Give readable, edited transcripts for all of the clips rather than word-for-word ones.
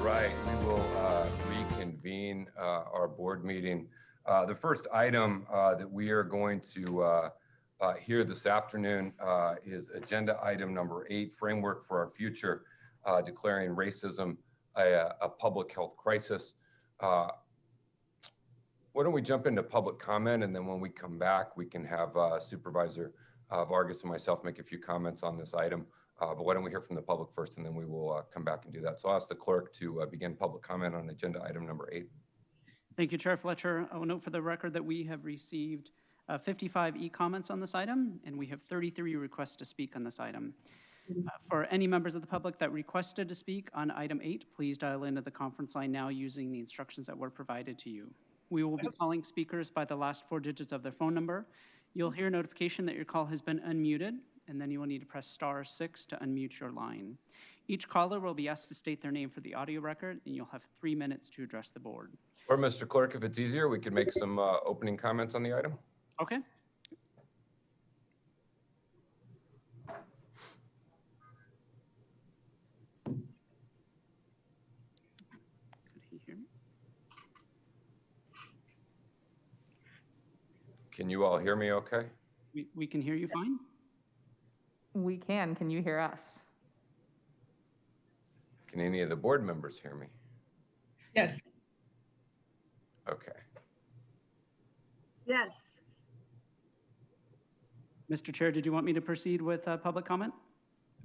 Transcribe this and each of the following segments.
right, we will reconvene our board meeting. The first item that we are going to hear this afternoon is agenda item number 8, Framework for Our Future, declaring racism a public health crisis. Why don't we jump into public comment, and then when we come back, we can have Supervisor Vargas and myself make a few comments on this item. But why don't we hear from the public first, and then we will come back and do that. So I'll ask the clerk to begin public comment on agenda item number 8. Thank you, Chair Fletcher. I will note for the record that we have received 55 e-comments on this item, and we have 33 requests to speak on this item. For any members of the public that requested to speak on item 8, please dial into the conference line now using the instructions that were provided to you. We will be calling speakers by the last 4 digits of their phone number. You'll hear a notification that your call has been unmuted, and then you will need to press *6 to unmute your line. Each caller will be asked to state their name for the audio record, and you'll have 3 minutes to address the board. Or Mr. Clerk, if it's easier, we could make some opening comments on the item. Okay. Could he hear me? Can you all hear me okay? We can hear you fine. We can. Can you hear us? Can any of the board members hear me? Yes. Okay. Yes. Mr. Chair, did you want me to proceed with public comment?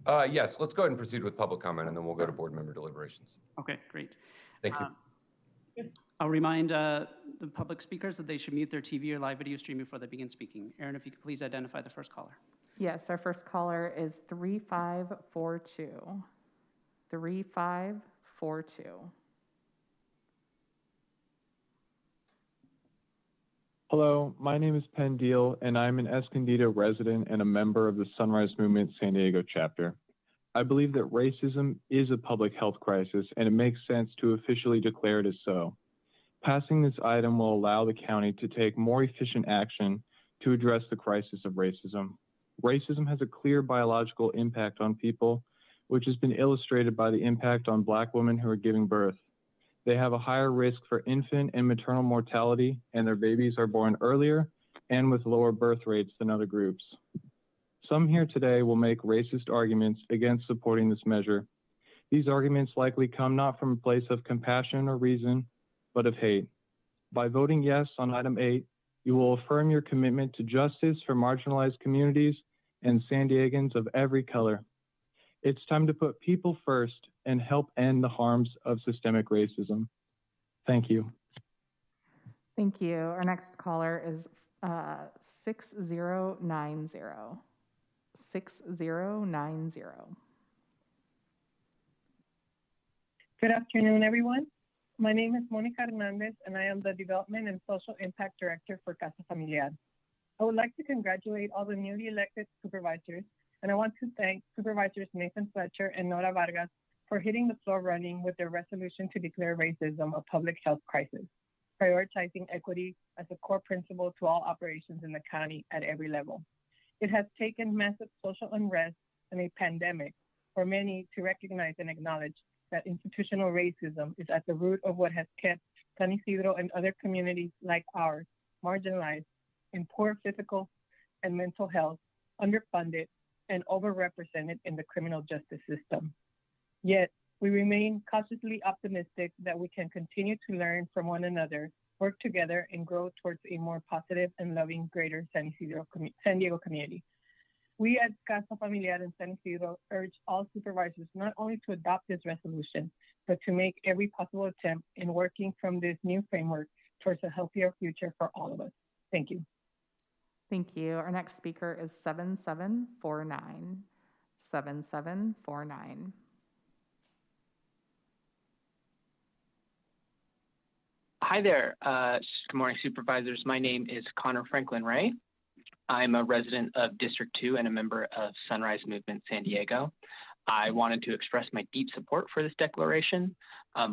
Yes, let's go ahead and proceed with public comment, and then we'll go to board member deliberations. Okay, great. Thank you. I'll remind the public speakers that they should mute their TV or live video stream before they begin speaking. Aaron, if you could please identify the first caller. Yes, our first caller is 3542. 3542. Hello, my name is Penn Deal, and I'm an Escondido resident and a member of the Sunrise Movement San Diego chapter. I believe that racism is a public health crisis, and it makes sense to officially declare it as so. Passing this item will allow the county to take more efficient action to address the crisis of racism. Racism has a clear biological impact on people, which has been illustrated by the impact on Black women who are giving birth. They have a higher risk for infant and maternal mortality, and their babies are born earlier and with lower birth rates than other groups. Some here today will make racist arguments against supporting this measure. These arguments likely come not from a place of compassion or reason, but of hate. By voting yes on item 8, you will affirm your commitment to justice for marginalized communities and San Diegans of every color. It's time to put people first and help end the harms of systemic racism. Thank you. Thank you. Our next caller is 6090. 6090. Good afternoon, everyone. My name is Monica Hernandez, and I am the Development and Social Impact Director for Casa Familiar. I would like to congratulate all the newly elected supervisors, and I want to thank Supervisors Nathan Fletcher and Nora Vargas for hitting the floor running with their resolution to declare racism a public health crisis, prioritizing equity as a core principle to all operations in the county at every level. It has taken massive social unrest and a pandemic for many to recognize and acknowledge that institutional racism is at the root of what has kept San Isidro and other communities like ours marginalized, in poor physical and mental health, underfunded, and overrepresented in the criminal justice system. Yet, we remain cautiously optimistic that we can continue to learn from one another, work together, and grow towards a more positive and loving greater San Diego community. We at Casa Familiar and San Isidro urge all supervisors not only to adopt this resolution, but to make every possible attempt in working from this new framework towards a healthier future for all of us. Thank you. Thank you. Our next speaker is 7749. 7749. Hi there. Good morning, supervisors. My name is Connor Franklin Ray. I'm a resident of District 2 and a member of Sunrise Movement San Diego. I wanted to express my deep support for this declaration.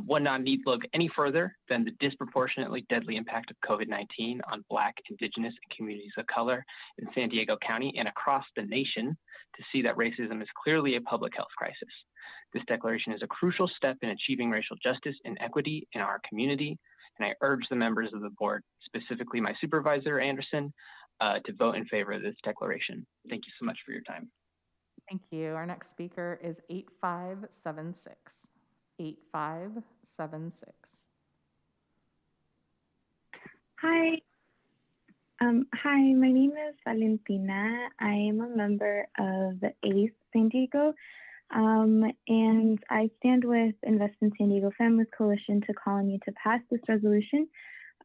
One not need to look any further than the disproportionately deadly impact of COVID-19 on Black, Indigenous, and communities of color in San Diego County and across the nation to see that racism is clearly a public health crisis. This declaration is a crucial step in achieving racial justice and equity in our community, and I urge the members of the board, specifically my supervisor, Anderson, to vote in favor of this declaration. Thank you so much for your time. Thank you. Our next speaker is 8576. 8576. Hi. Hi, my name is Valentina. I am a member of the ACE San Diego, and I stand with Invest in San Diego Families Coalition to call on you to pass this resolution.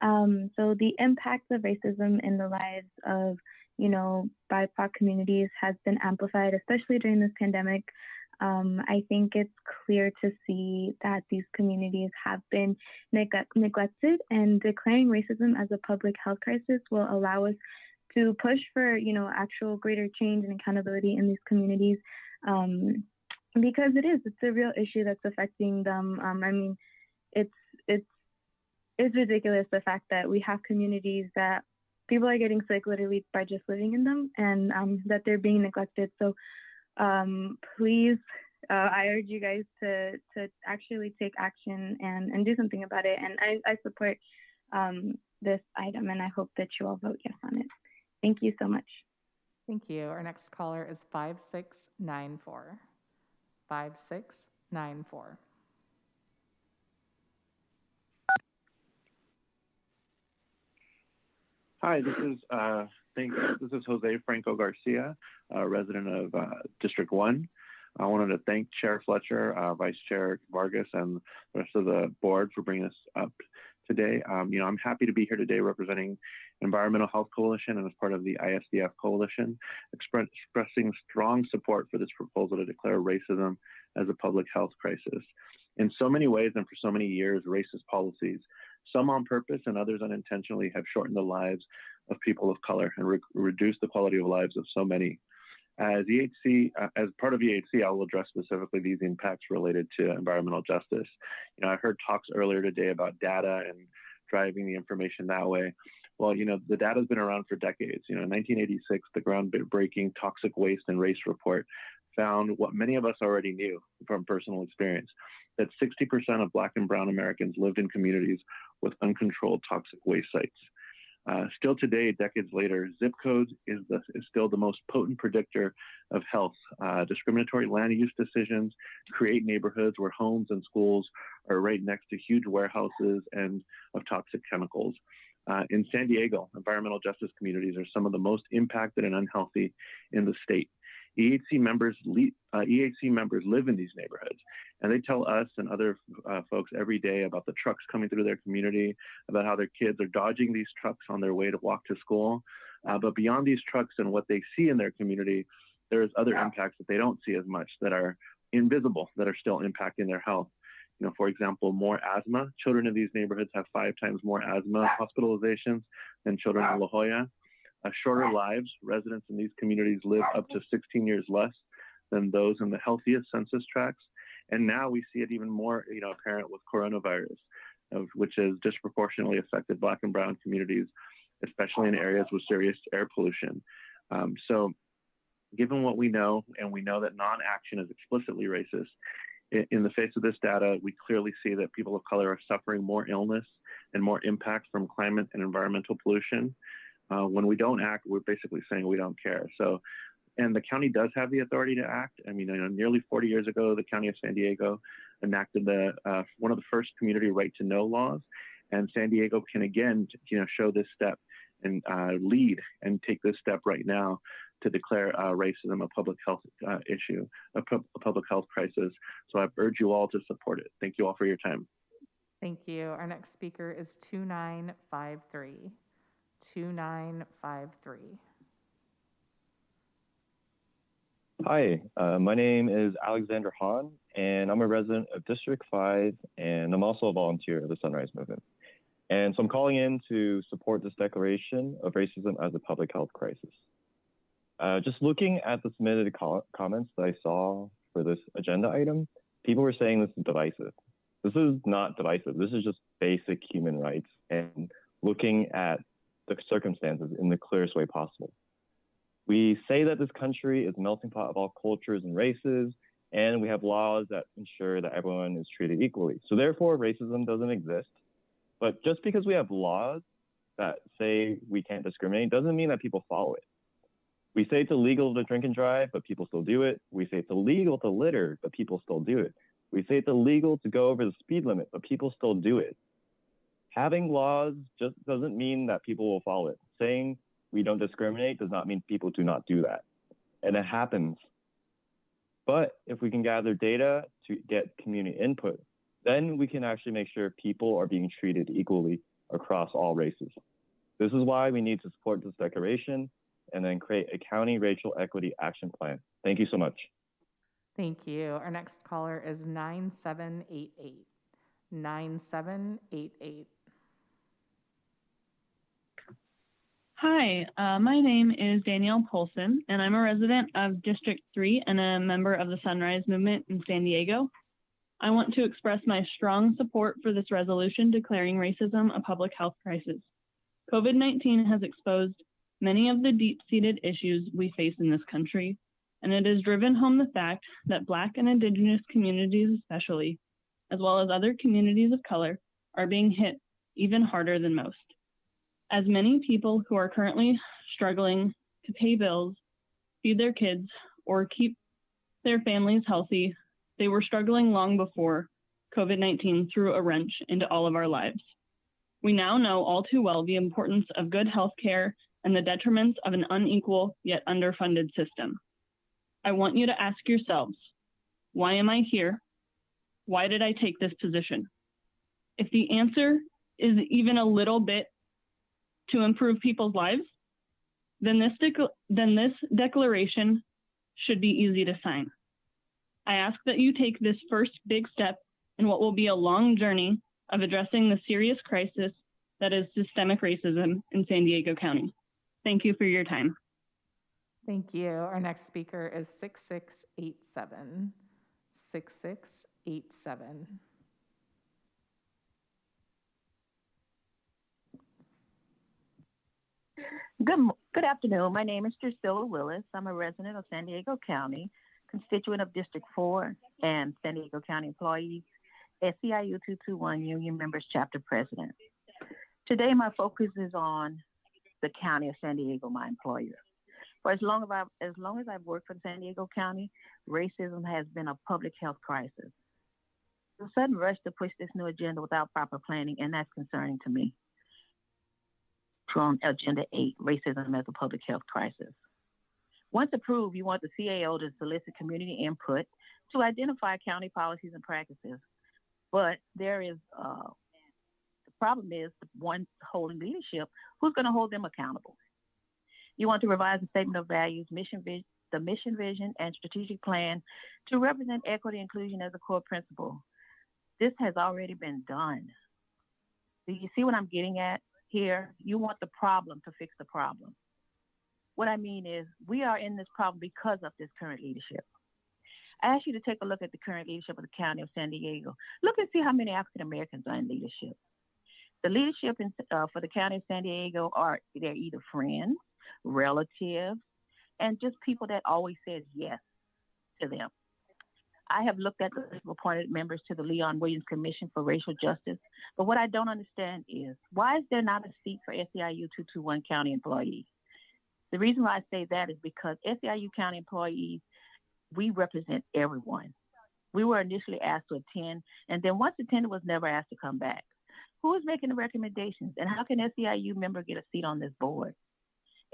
So the impact of racism in the lives of, BIPOC communities has been amplified, especially during this pandemic. I think it's clear to see that these communities have been neglected, and declaring racism as a public health crisis will allow us to push for, actual greater change and accountability in these communities, because it's a real issue that's affecting them. It's ridiculous, the fact that we have communities that people are getting sick literally by just living in them, and that they're being neglected. So please, I urge you guys to actually take action and do something about it. And I support this item, and I hope that you all vote yes on it. Thank you so much. Thank you. Our next caller is 5694. 5694. Hi, this is Jose Franco Garcia, resident of District 1. I wanted to thank Chair Fletcher, Vice Chair Vargas, and the rest of the board for bringing us up today. I'm happy to be here today representing Environmental Health Coalition and as part of the ISDF Coalition, expressing strong support for this proposal to declare racism as a public health crisis. In so many ways and for so many years, racist policies, some on purpose and others unintentionally, have shortened the lives of people of color and reduced the quality of lives of so many. As part of EHC, I will address specifically these impacts related to environmental justice. I heard talks earlier today about data and driving the information that way. Well, the data has been around for decades. In 1986, the groundbreaking Toxic Waste and Race Report found what many of us already knew from personal experience, that 60% of Black and Brown Americans lived in communities with uncontrolled toxic waste sites. Still today, decades later, zip codes is still the most potent predictor of health. Discriminatory land use decisions create neighborhoods where homes and schools are right next to huge warehouses and of toxic chemicals. In San Diego, environmental justice communities are some of the most impacted and unhealthy in the state. EHC members live in these neighborhoods, and they tell us and other folks every day about the trucks coming through their community, about how their kids are dodging these trucks on their way to walk to school. But beyond these trucks and what they see in their community, there's other impacts that they don't see as much, that are invisible, that are still impacting their health. For example, more asthma. Children in these neighborhoods have 5 times more asthma hospitalizations than children in La Jolla. Shorter lives. Residents in these communities live up to 16 years less than those in the healthiest census tracts. And now we see it even more, apparent with coronavirus, which has disproportionately affected Black and Brown communities, especially in areas with serious air pollution. So given what we know, and we know that non-action is explicitly racist, in the face of this data, we clearly see that people of color are suffering more illness and more impact from climate and environmental pollution. When we don't act, we're basically saying we don't care. So, and the county does have the authority to act. Nearly 40 years ago, the County of San Diego enacted one of the first community right to know laws, and San Diego can again, show this step and lead and take this step right now to declare racism a public health issue, a public health crisis. So I urge you all to support it. Thank you all for your time. Thank you. Our next speaker is 2953. 2953. Hi, my name is Alexander Hahn, and I'm a resident of District 5, and I'm also a volunteer of the Sunrise Movement. And so I'm calling in to support this declaration of racism as a public health crisis. Just looking at the submitted comments that I saw for this agenda item, people were saying this is divisive. This is not divisive. This is just basic human rights and looking at the circumstances in the clearest way possible. We say that this country is a melting pot of all cultures and races, and we have laws that ensure that everyone is treated equally. So therefore, racism doesn't exist. But just because we have laws that say we can't discriminate doesn't mean that people follow it. We say it's illegal to drink and drive, but people still do it. We say it's illegal to litter, but people still do it. We say it's illegal to go over the speed limit, but people still do it. Having laws just doesn't mean that people will follow it. Saying we don't discriminate does not mean people do not do that. And it happens. But if we can gather data to get community input, then we can actually make sure people are being treated equally across all races. This is why we need to support this declaration and then create a county racial equity action plan. Thank you so much. Thank you. Our next caller is 9788. 9788. Hi, my name is Danielle Polson, and I'm a resident of District 3 and a member of the Sunrise Movement in San Diego. I want to express my strong support for this resolution declaring racism a public health crisis. COVID-19 has exposed many of the deep-seated issues we face in this country, and it has driven home the fact that Black and Indigenous communities especially, as well as other communities of color, are being hit even harder than most. As many people who are currently struggling to pay bills, feed their kids, or keep their families healthy, they were struggling long before COVID-19 threw a wrench into all of our lives. We now know all too well the importance of good health care and the detriments of an unequal yet underfunded system. I want you to ask yourselves, why am I here? Why did I take this position? If the answer is even a little bit to improve people's lives, then this declaration should be easy to sign. I ask that you take this first big step in what will be a long journey of addressing the serious crisis that is systemic racism in San Diego County. Thank you for your time. Thank you. Our next speaker is 6687. 6687. Good afternoon. My name is Drusilla Willis. I'm a resident of San Diego County, constituent of District 4 and San Diego County Employees, SEIU 221 Union Members Chapter President. Today, my focus is on the County of San Diego, my employer. For as long as I've worked for San Diego County, racism has been a public health crisis. The sudden rush to push this new agenda without proper planning, and that's concerning to me. On Agenda 8, racism as a public health crisis. Once approved, you want the CAO to solicit community input to identify county policies and practices. But there is, the problem is the one holding leadership, who's going to hold them accountable? You want to revise the statement of values, the mission, vision, and strategic plan to represent equity and inclusion as a core principle. This has already been done. Do you see what I'm getting at here? You want the problem to fix the problem. What I mean is we are in this problem because of this current leadership. I ask you to take a look at the current leadership of the County of San Diego. Look and see how many African Americans are in leadership. The leadership for the County of San Diego they're either friends, relatives, and just people that always says yes to them. I have looked at the list of appointed members to the Leon Williams Commission for Racial Justice, but what I don't understand is why is there not a seat for SEIU 221 county employees? The reason why I say that is because SEIU county employees, we represent everyone. We were initially asked to attend, and then once attended was never asked to come back. Who is making the recommendations, and how can SEIU member get a seat on this board?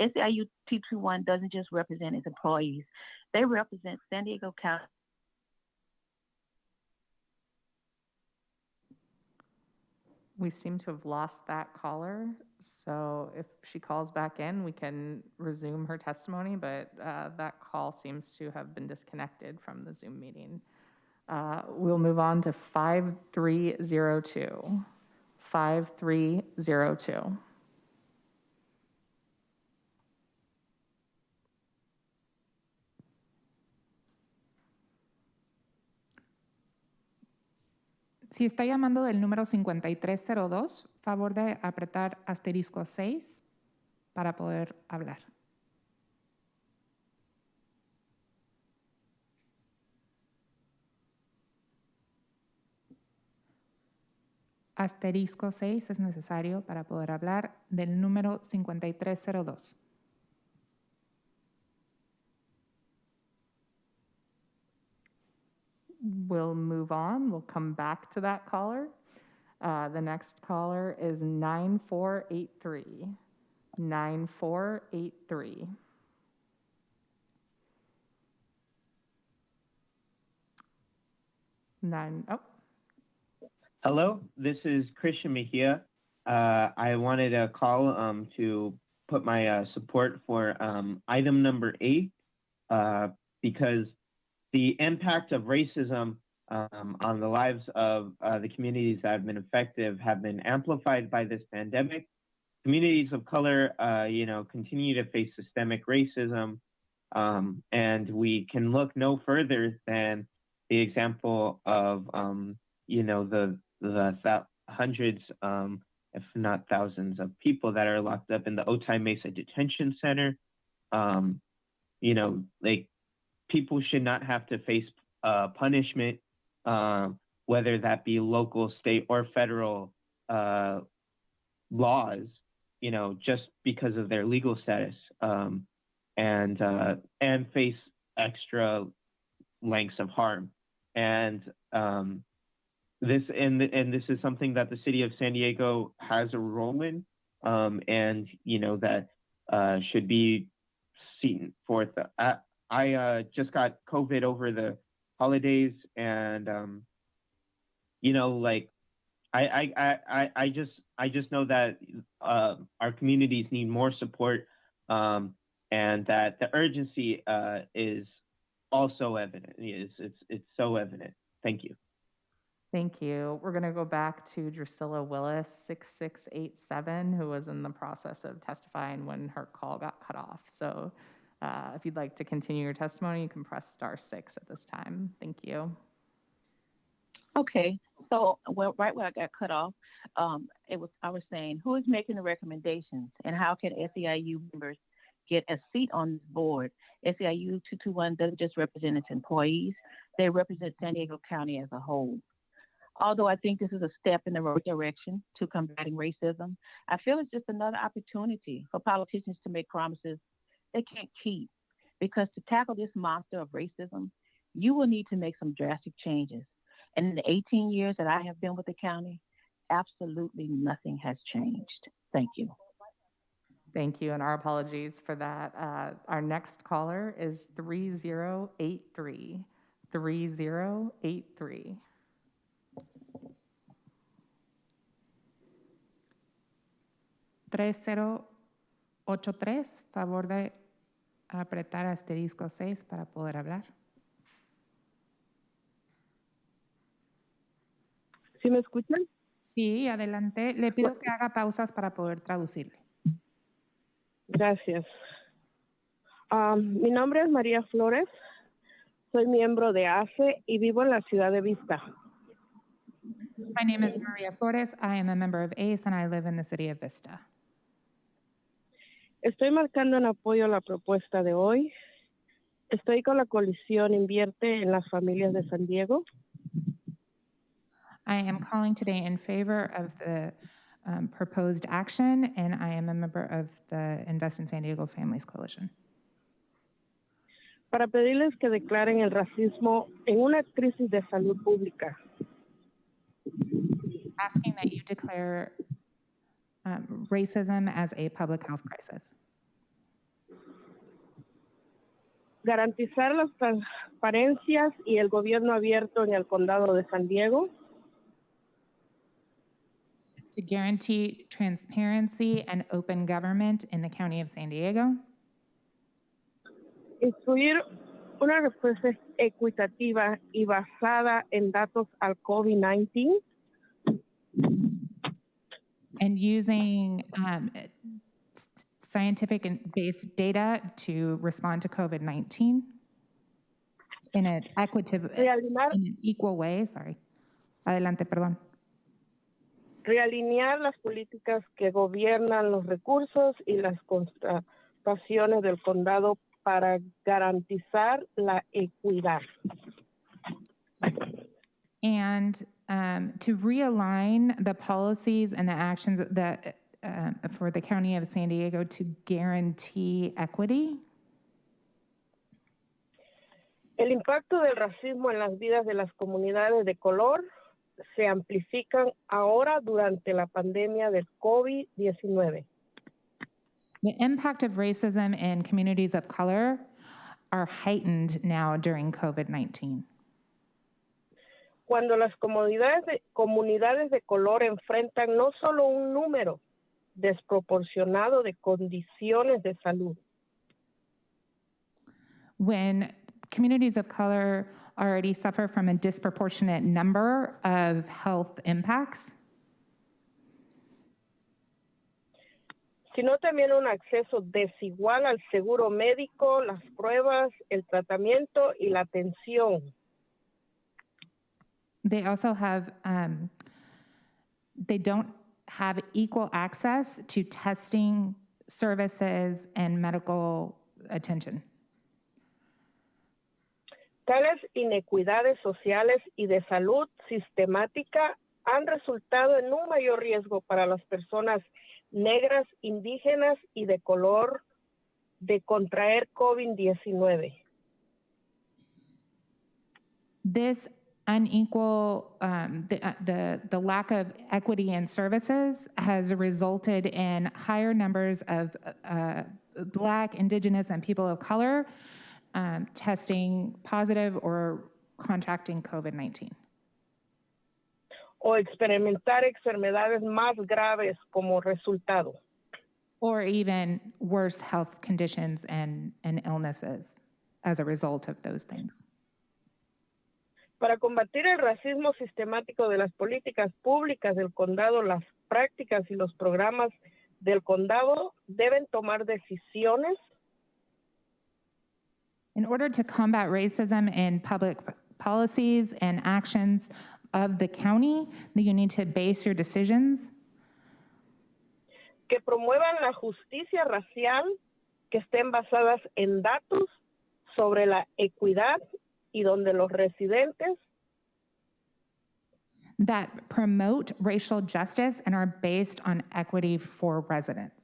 SEIU 221 doesn't just represent its employees. They represent San Diego County. We seem to have lost that caller, so if she calls back in, we can resume her testimony, but that call seems to have been disconnected from the Zoom meeting. We'll move on to 5302. 5302. Si está llamando del número 5302, favor de apretar asterisco 6 para poder hablar. Asterisco 6 es necesario para poder hablar del número 5302. We'll move on. We'll come back to that caller. The next caller is 9483. 9483. Oh. Hello, this is Christian Mejia. I wanted to call to put my support for item number 8 because the impact of racism on the lives of the communities that have been affected have been amplified by this pandemic. Communities of color, continue to face systemic racism, and we can look no further than the example of, the hundreds, if not thousands, of people that are locked up in the Otay Mesa Detention Center. People should not have to face punishment, whether that be local, state, or federal laws, just because of their legal status, and face extra lengths of harm. And this is something that the city of San Diego has a role in, and that should be seen forth. I just got COVID over the holidays, and I just know that our communities need more support, and that the urgency is also evident. It's so evident. Thank you. Thank you. We're going to go back to Drusilla Willis, 6687, who was in the process of testifying when her call got cut off. So if you'd like to continue your testimony, you can press *6 at this time. Thank you. Okay, so right when I got cut off, I was saying, who is making the recommendations and how can SEIU members get a seat on this board? SEIU 221 doesn't just represent its employees, they represent San Diego County as a whole. Although I think this is a step in the right direction to combating racism, I feel it's just another opportunity for politicians to make promises they can't keep. Because to tackle this monster of racism, you will need to make some drastic changes. And in the 18 years that I have been with the county, absolutely nothing has changed. Thank you. Thank you, and our apologies for that. Our next caller is 3083. 3083. $3083, favor de apretar asterisco 6 para poder hablar. ¿Sí me escuchan? Sí, adelante. Le pido que haga pausas para poder traducirle. Gracias. Mi nombre es María Flores. Soy miembro de ACE y vivo en la ciudad de Vista. My name is Maria Flores. I am a member of ACE and I live in the city of Vista. Estoy marcando en apoyo a la propuesta de hoy. Estoy con la coalición Invierte en las Familias de San Diego. I am calling today in favor of the proposed action, and I am a member of the Invest in San Diego Families Coalition. Para pedirles que declaren el racismo en una crisis de salud pública. Asking that you declare racism as a public health crisis. Garantizar las transparencias y el gobierno abierto en el condado de San Diego. To guarantee transparency and open government in the county of San Diego. Incluir una respuesta equitativa y basada en datos al COVID-19. And using scientific and based data to respond to COVID-19 in an in an equal way. Sorry. Adelante, perdón. Realinear las políticas que gobiernan los recursos y las contrataciones del condado para garantizar la equidad. And to realign the policies and the actions that for the County of San Diego to guarantee equity. El impacto del racismo en las vidas de las comunidades de color se amplifican ahora durante la pandemia del COVID-19. The impact of racism in communities of color are heightened now during COVID-19. Cuando las comunidades de color enfrentan no solo un número desproporcionado de condiciones de salud. When communities of color already suffer from a disproportionate number of health impacts, sino también un acceso desigual al seguro médico, las pruebas, el tratamiento y la atención. they also have, they don't have equal access to testing services and medical attention. Tales inequidades sociales y de salud sistemática han resultado en un mayor riesgo para las personas negras, indígenas y de color de contraer COVID-19. This unequal, the lack of equity in services has resulted in higher numbers of Black, Indigenous, and people of color testing positive or contracting COVID-19. O experimentar enfermedades más graves como resultado. Or even worse health conditions and illnesses as a result of those things. Para combatir el racismo sistemático de las políticas públicas del condado, las prácticas y los programas del condado deben tomar decisiones. In order to combat racism in public policies and actions of the county, you need to base your decisions que promuevan la justicia racial, que estén basadas en datos sobre la equidad y donde los residentes that promote racial justice and are based on equity for residents.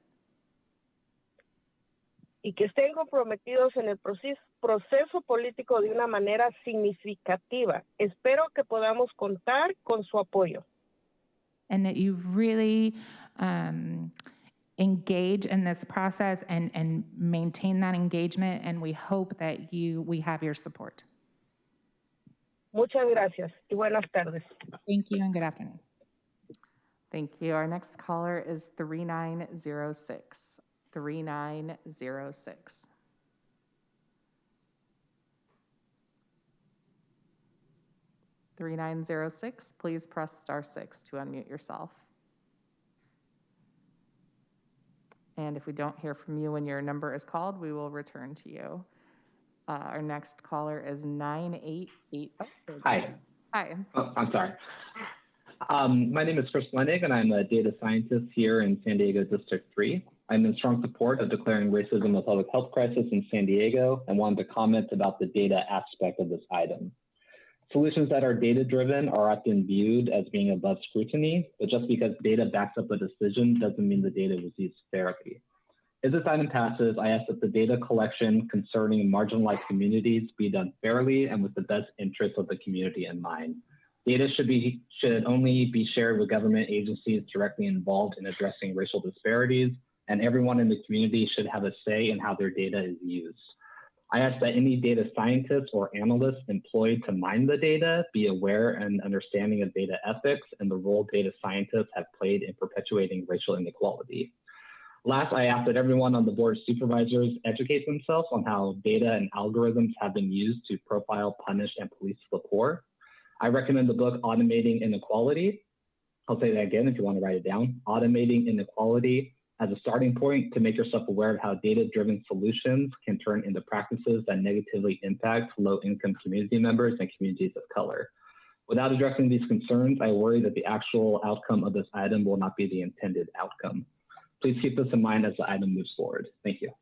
Y que estén comprometidos en el proceso político de una manera significativa. Espero que podamos contar con su apoyo. And that you really engage in this process and maintain that engagement, and we hope that we have your support. Muchas gracias y buenas tardes. Thank you and good afternoon. Thank you. Our next caller is 3906. 3906. Please press *6 to unmute yourself. And if we don't hear from you when your number is called, we will return to you. Our next caller is 988. Hi. Hi. Oh, I'm sorry. My name is Chris Lenig, and I'm a data scientist here in San Diego District 3. I'm in strong support of declaring racism a public health crisis in San Diego and wanted to comment about the data aspect of this item. Solutions that are data-driven are often viewed as being above scrutiny, but just because data backs up a decision doesn't mean the data receives therapy. If this item passes, I ask that the data collection concerning marginalized communities be done fairly and with the best interests of the community in mind. Data should only be shared with government agencies directly involved in addressing racial disparities, and everyone in the community should have a say in how their data is used. I ask that any data scientists or analysts employed to mine the data be aware and understanding of data ethics and the role data scientists have played in perpetuating racial inequality. Last, I ask that everyone on the board of supervisors educate themselves on how data and algorithms have been used to profile, punish, and police the poor. I recommend the book Automating Inequality. I'll say that again if you want to write it down. Automating Inequality as a starting point to make yourself aware of how data-driven solutions can turn into practices that negatively impact low-income community members and communities of color. Without addressing these concerns, I worry that the actual outcome of this item will not be the intended outcome. Please keep this in mind as the item moves forward. Thank you.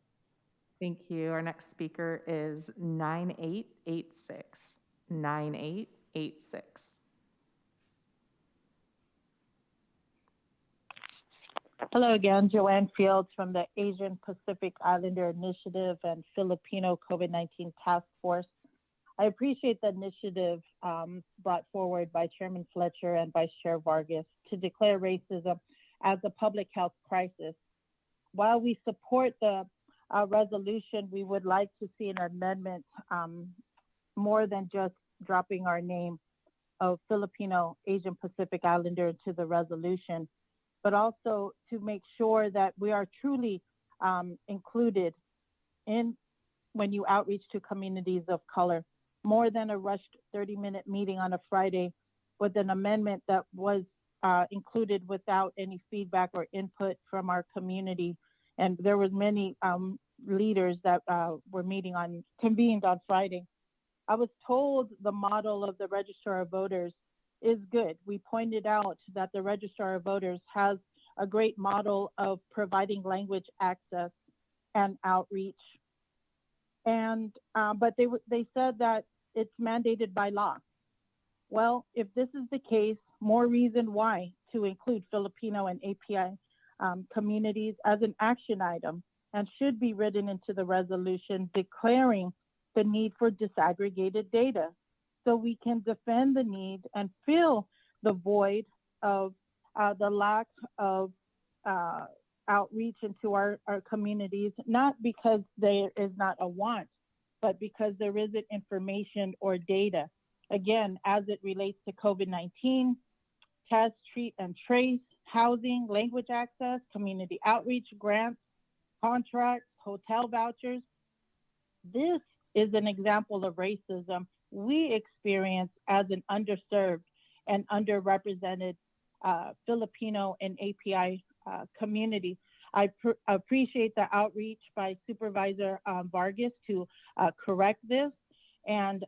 Thank you. Our next speaker is 9886. 9886. Hello again, Joanne Fields from the Asian Pacific Islander Initiative and Filipino COVID-19 Task Force. I appreciate the initiative brought forward by Chairman Fletcher and Vice Chair Vargas to declare racism as a public health crisis. While we support the resolution, we would like to see an amendment more than just dropping our name of Filipino Asian Pacific Islander into the resolution, but also to make sure that we are truly included in when you outreach to communities of color, more than a rushed 30-minute meeting on a Friday with an amendment that was included without any feedback or input from our community. And there was many leaders that were convened on Friday. I was told the model of the Registrar of Voters is good. We pointed out that the Registrar of Voters has a great model of providing language access and outreach. And but they said that it's mandated by law. Well, if this is the case, more reason why to include Filipino and API communities as an action item, and should be written into the resolution declaring the need for disaggregated data, so we can defend the need and fill the void of the lack of outreach into our communities, not because there is not a want, but because there isn't information or data. Again, as it relates to COVID-19, test, treat, and trace, housing, language access, community outreach, grants, contracts, hotel vouchers. This is an example of racism we experience as an underserved and underrepresented Filipino and API community. I appreciate the outreach by Supervisor Vargas to correct this. And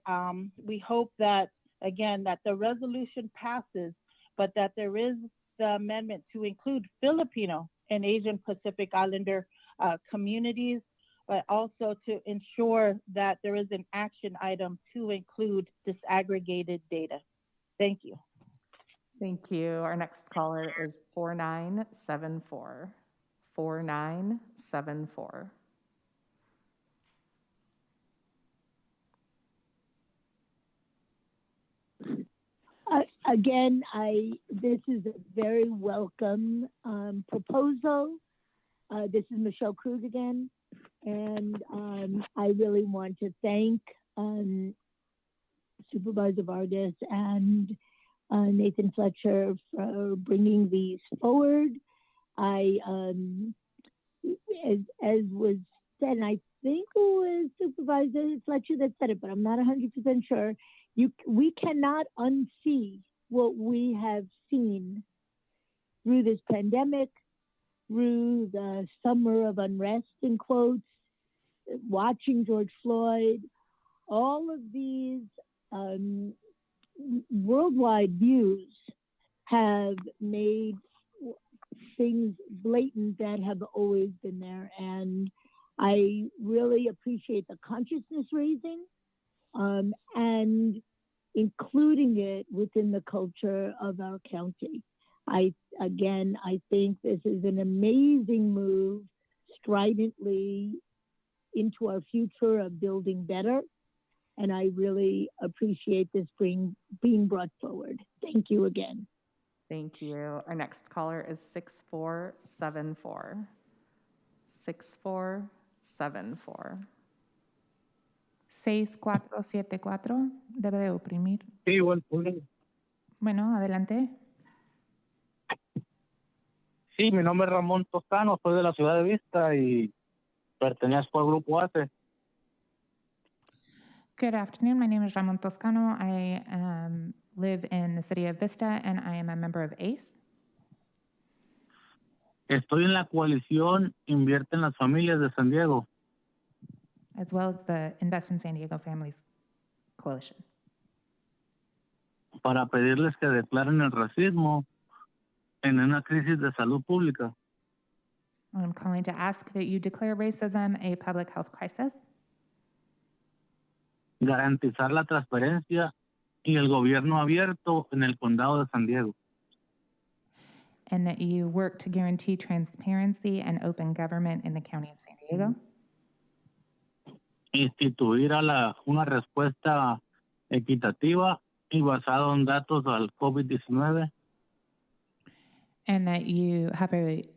we hope that, again, that the resolution passes, but that there is the amendment to include Filipino and Asian Pacific Islander communities, but also to ensure that there is an action item to include disaggregated data. Thank you. Thank you. Our next caller is 4974. 4974. Again, this is a very welcome proposal. This is Michelle Cruz again, and I really want to thank Supervisor Vargas and Nathan Fletcher for bringing these forward. As was said, and I think it was Supervisor Fletcher that said it, but I'm not 100% sure. We cannot unsee what we have seen through this pandemic, through the summer of unrest, in quotes, watching George Floyd. All of these worldwide views have made things blatant that have always been there. And I really appreciate the consciousness raising and including it within the culture of our county. I think this is an amazing move, stridently into our future of building better. And I really appreciate this being brought forward. Thank you again. Thank you. Our next caller is 6474. 6474. 6474. Debe de oprimir. Sí, bueno. Bueno, adelante. Sí, mi nombre es Ramon Toscano, soy de la ciudad de Vista y pertenezco al grupo ACE. Good afternoon. My name is Ramon Toscano. I live in the city of Vista, and I am a member of ACE. Estoy en la coalición Invierte en las Familias de San Diego. As well as the Invest in San Diego Families Coalition. Para pedirles que declaren el racismo en una crisis de salud pública. I'm calling to ask that you declare racism a public health crisis. Garantizar la transparencia y el gobierno abierto en el condado de San Diego. and that you work to guarantee transparency and open government in the County of San Diego. Instituir una respuesta equitativa y basada en datos al COVID-19. And that you have a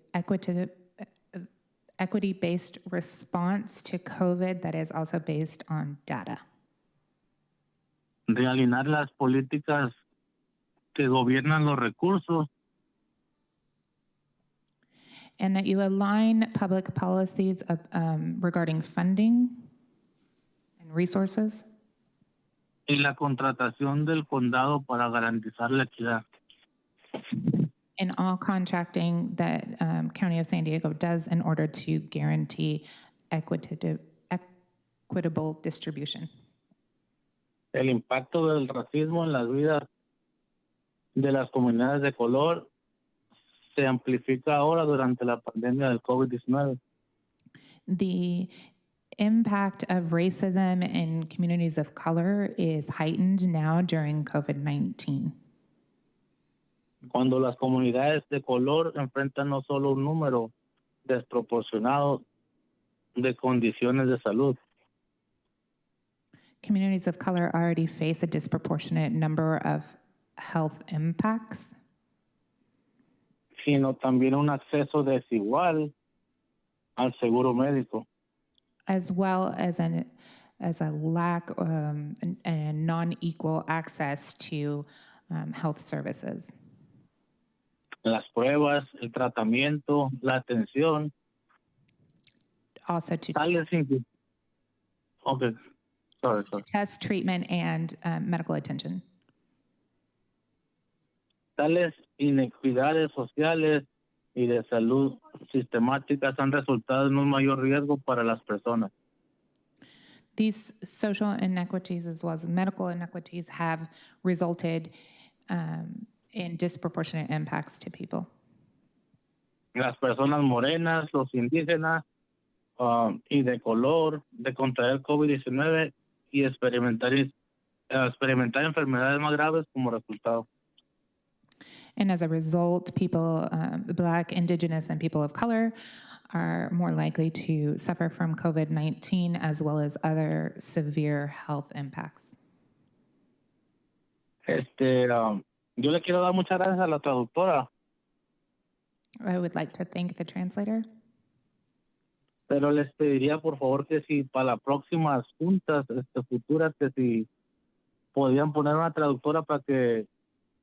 equity-based response to COVID that is also based on data. Realinear las políticas que gobiernan los recursos. And that you align public policies regarding funding and resources. Y la contratación del condado para garantizar la equidad. In all contracting that County of San Diego does in order to guarantee equitable distribution. El impacto del racismo en las vidas de las comunidades de color se amplifica ahora durante la pandemia del COVID-19. The impact of racism in communities of color is heightened now during COVID-19. Cuando las comunidades de color enfrentan no solo un número desproporcionado de condiciones de salud. Communities of color already face a disproportionate number of health impacts. Sino también un acceso desigual al seguro médico. As well as a lack and a non-equal access to health services. Las pruebas, el tratamiento, la atención. Also to test, treatment, and medical attention. Tales inequidades sociales y de salud sistemáticas han resultado en un mayor riesgo para las personas. These social inequities as well as medical inequities have resulted in disproportionate impacts to people. Las personas morenas, los indígenas y de color, de contraer COVID-19 y experimentar enfermedades más graves como resultado. And as a result, people, Black, Indigenous, and people of color are more likely to suffer from COVID-19 as well as other severe health impacts. Yo le quiero dar muchas gracias a la traductora. I would like to thank the translator. Pero les pediría por favor que si para las próximas juntas futuras que si podían poner una traductora para que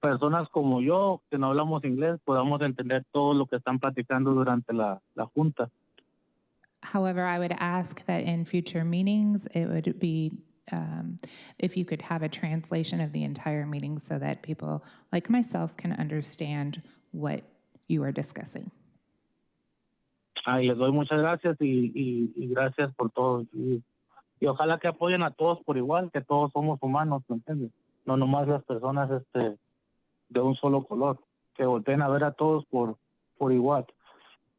personas como yo, que no hablamos inglés, podamos entender todo lo que están platicando durante la junta. However, I would ask that in future meetings, it would be if you could have a translation of the entire meeting so that people like myself can understand what you are discussing. Les doy muchas gracias y gracias por todo. Y ojalá que apoyen a todos por igual, que todos somos humanos, ¿me entiendes? No nomás las personas de un solo color, que volteen a ver a todos por igual.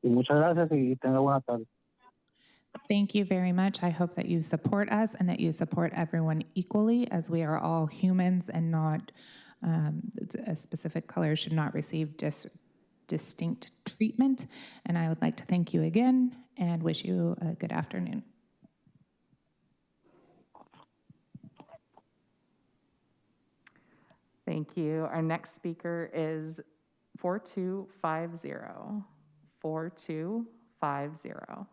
Y muchas gracias y tenga buena tarde. Thank you very much. I hope that you support us and that you support everyone equally, as we are all humans and not a specific color should not receive distinct treatment. And I would like to thank you again and wish you a good afternoon. Thank you. Our next speaker is 4250. 4250.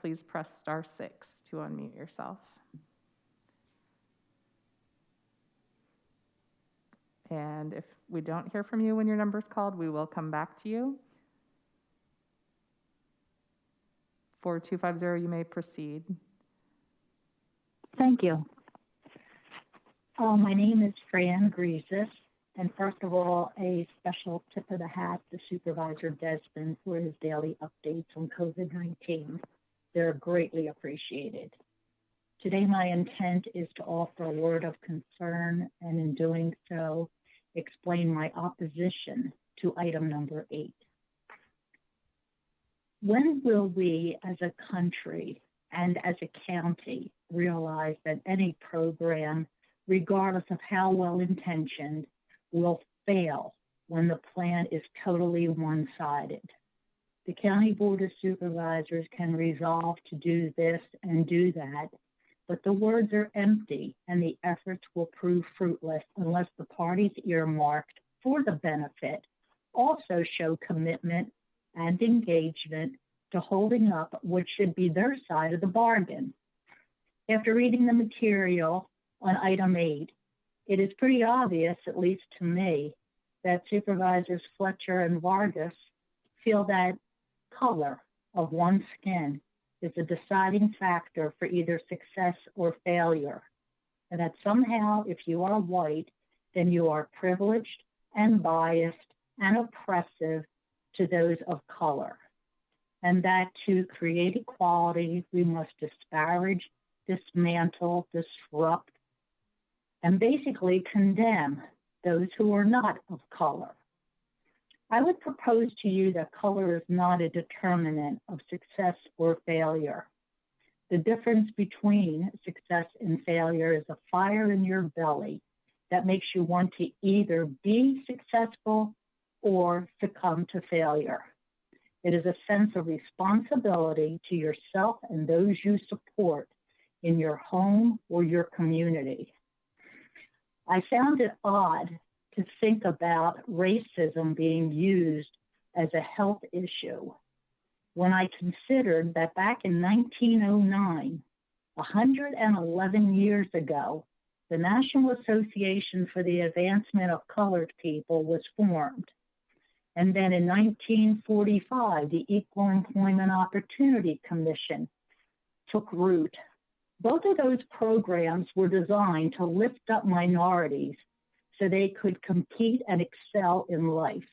Please press *6 to unmute yourself. And if we don't hear from you when your number is called, we will come back to you. 4250, you may proceed. Thank you. My name is Fran Guzman, and first of all, a special tip of the hat to Supervisor Desmond for his daily updates on COVID-19. They're greatly appreciated. Today, my intent is to offer a word of concern, and in doing so, explain my opposition to item number 8. When will we as a country and as a county realize that any program regardless of how well intentioned, will fail when the plan is totally one-sided. The County Board of Supervisors can resolve to do this and do that, but the words are empty and the efforts will prove fruitless unless the parties earmarked for the benefit also show commitment and engagement to holding up what should be their side of the bargain. After reading the material on item 8, it is pretty obvious, at least to me, that Supervisors Fletcher and Vargas feel that color of one's skin is a deciding factor for either success or failure, and that somehow if you are white, then you are privileged and biased and oppressive to those of color, and that to create equality, we must disparage, dismantle, disrupt, and basically condemn those who are not of color. I would propose to you that color is not a determinant of success or failure. The difference between success and failure is a fire in your belly that makes you want to either be successful or succumb to failure. It is a sense of responsibility to yourself and those you support in your home or your community. I found it odd to think about racism being used as a health issue when I considered that back in 1909, 111 years ago, the National Association for the Advancement of Colored People was formed. And then in 1945, the Equal Employment Opportunity Commission took root. Both of those programs were designed to lift up minorities so they could compete and excel in life.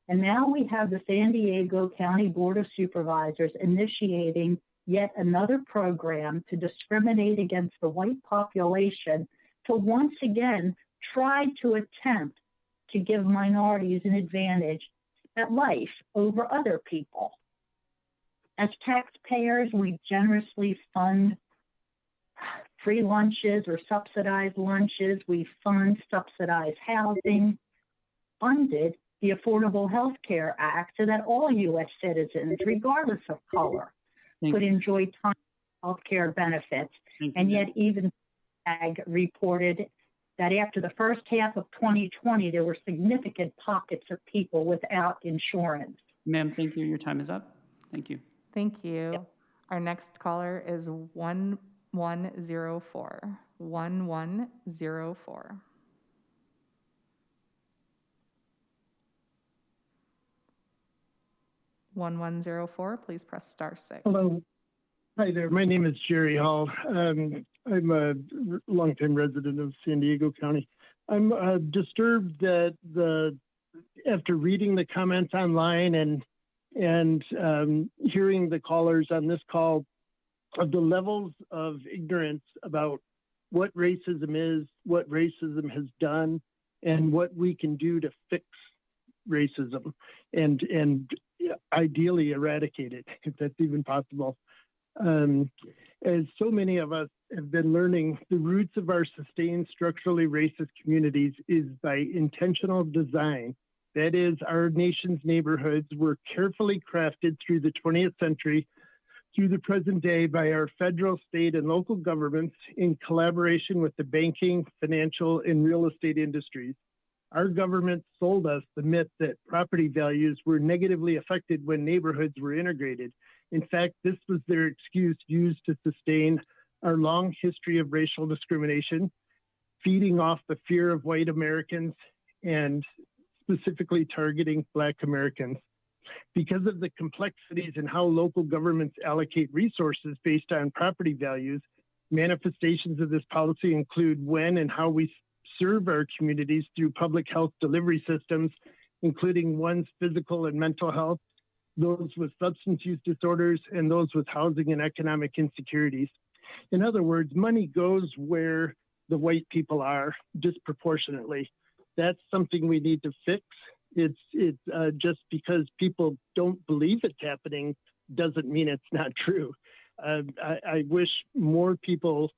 And now we have the San Diego County Board of Supervisors initiating yet another program to discriminate against the white population to once again try to attempt to give minorities an advantage at life over other people. As taxpayers, we generously fund free lunches or subsidized lunches. We fund subsidized housing, funded the Affordable Health Care Act so that all U.S. citizens, regardless of color, could enjoy time health care benefits. And yet even AG reported that after the first half of 2020, there were significant pockets of people without insurance. Ma'am, thank you. Your time is up. Thank you. Thank you. Yep. Our next caller is 1104. 1104. Please press *6. Hello. Hi there. My name is Jerry Hall. I'm a longtime resident of San Diego County. I'm disturbed that after reading the comments online and hearing the callers on this call, of the levels of ignorance about what racism is, what racism has done, and what we can do to fix racism and ideally eradicate it, if that's even possible. As so many of us have been learning, the roots of our sustained structurally racist communities is by intentional design. That is, our nation's neighborhoods were carefully crafted through the 20th century through the present day by our federal, state, and local governments in collaboration with the banking, financial, and real estate industries. Our government sold us the myth that property values were negatively affected when neighborhoods were integrated. In fact, this was their excuse used to sustain our long history of racial discrimination, feeding off the fear of white Americans and specifically targeting Black Americans. Because of the complexities in how local governments allocate resources based on property values, manifestations of this policy include when and how we serve our communities through public health delivery systems, including one's physical and mental health, those with substance use disorders, and those with housing and economic insecurities. In other words, money goes where the white people are disproportionately. That's something we need to fix. It's just because people don't believe it's happening doesn't mean it's not true. I wish more people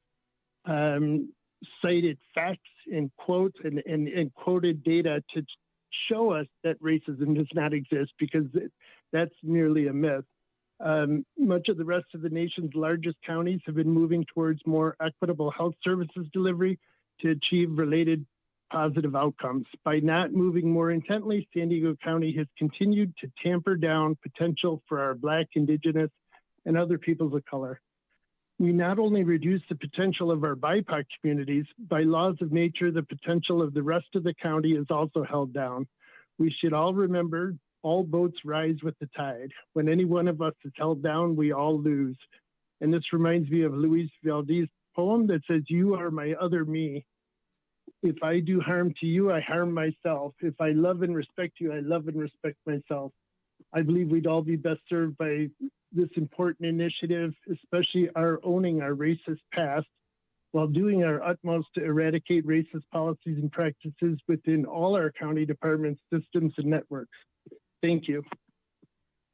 cited facts and quotes and quoted data to show us that racism does not exist, because that's merely a myth. Much of the rest of the nation's largest counties have been moving towards more equitable health services delivery to achieve related positive outcomes. By not moving more intently, San Diego County has continued to tamper down potential for our Black, Indigenous, and other peoples of color. We not only reduce the potential of our BIPOC communities, by laws of nature, the potential of the rest of the county is also held down. We should all remember, all boats rise with the tide. When any one of us is held down, we all lose. And this reminds me of Luis Valdi's poem that says, "You are my other me. If I do harm to you, I harm myself. If I love and respect you, I love and respect myself." I believe we'd all be best served by this important initiative, especially our owning our racist past, while doing our utmost to eradicate racist policies and practices within all our county departments, systems, and networks. Thank you.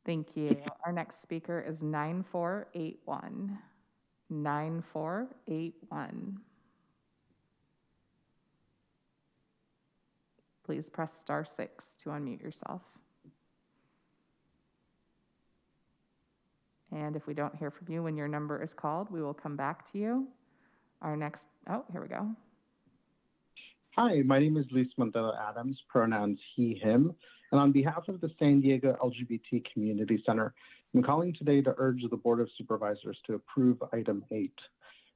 Thank you. Our next speaker is 9481. 9481. Please press *6 to unmute yourself. And if we don't hear from you when your number is called, we will come back to you. Our next, oh, here we go. Hi, my name is Luis Mandela Adams, pronouns he, him, and on behalf of the San Diego LGBT Community Center, I'm calling today to urge the Board of Supervisors to approve item 8.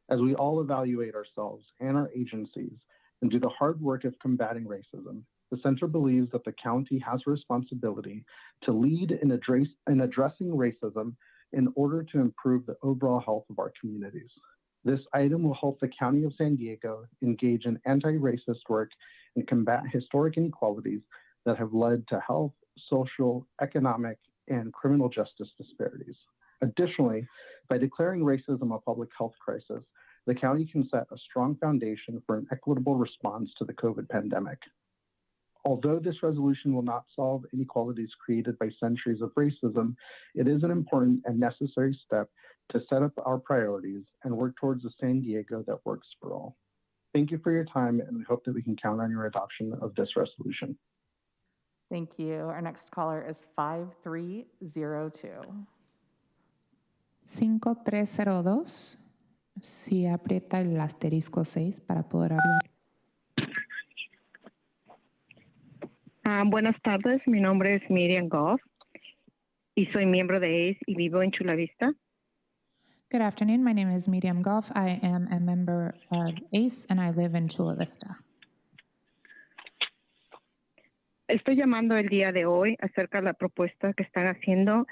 As we all evaluate ourselves and our agencies and do the hard work of combating racism, the center believes that the county has a responsibility to lead in addressing racism in order to improve the overall health of our communities. This item will help the County of San Diego engage in anti-racist work and combat historic inequalities that have led to health, social, economic, and criminal justice disparities. Additionally, by declaring racism a public health crisis, the county can set a strong foundation for an equitable response to the COVID pandemic. Although this resolution will not solve inequalities created by centuries of racism, it is an important and necessary step to set up our priorities and work towards a San Diego that works for all. Thank you for your time, and we hope that we can count on your adoption of this resolution. Thank you. Our next caller is 5302. 5302. Si aprieta el asterisco 6 para poder hablar. Buenas tardes, mi nombre es Miriam Goff y soy miembro de ACE y vivo en Chula Vista. Good afternoon, my name is Miriam Goff. I am a member of ACE and I live in Chula Vista. Estoy llamando el día de hoy acerca de la propuesta que están haciendo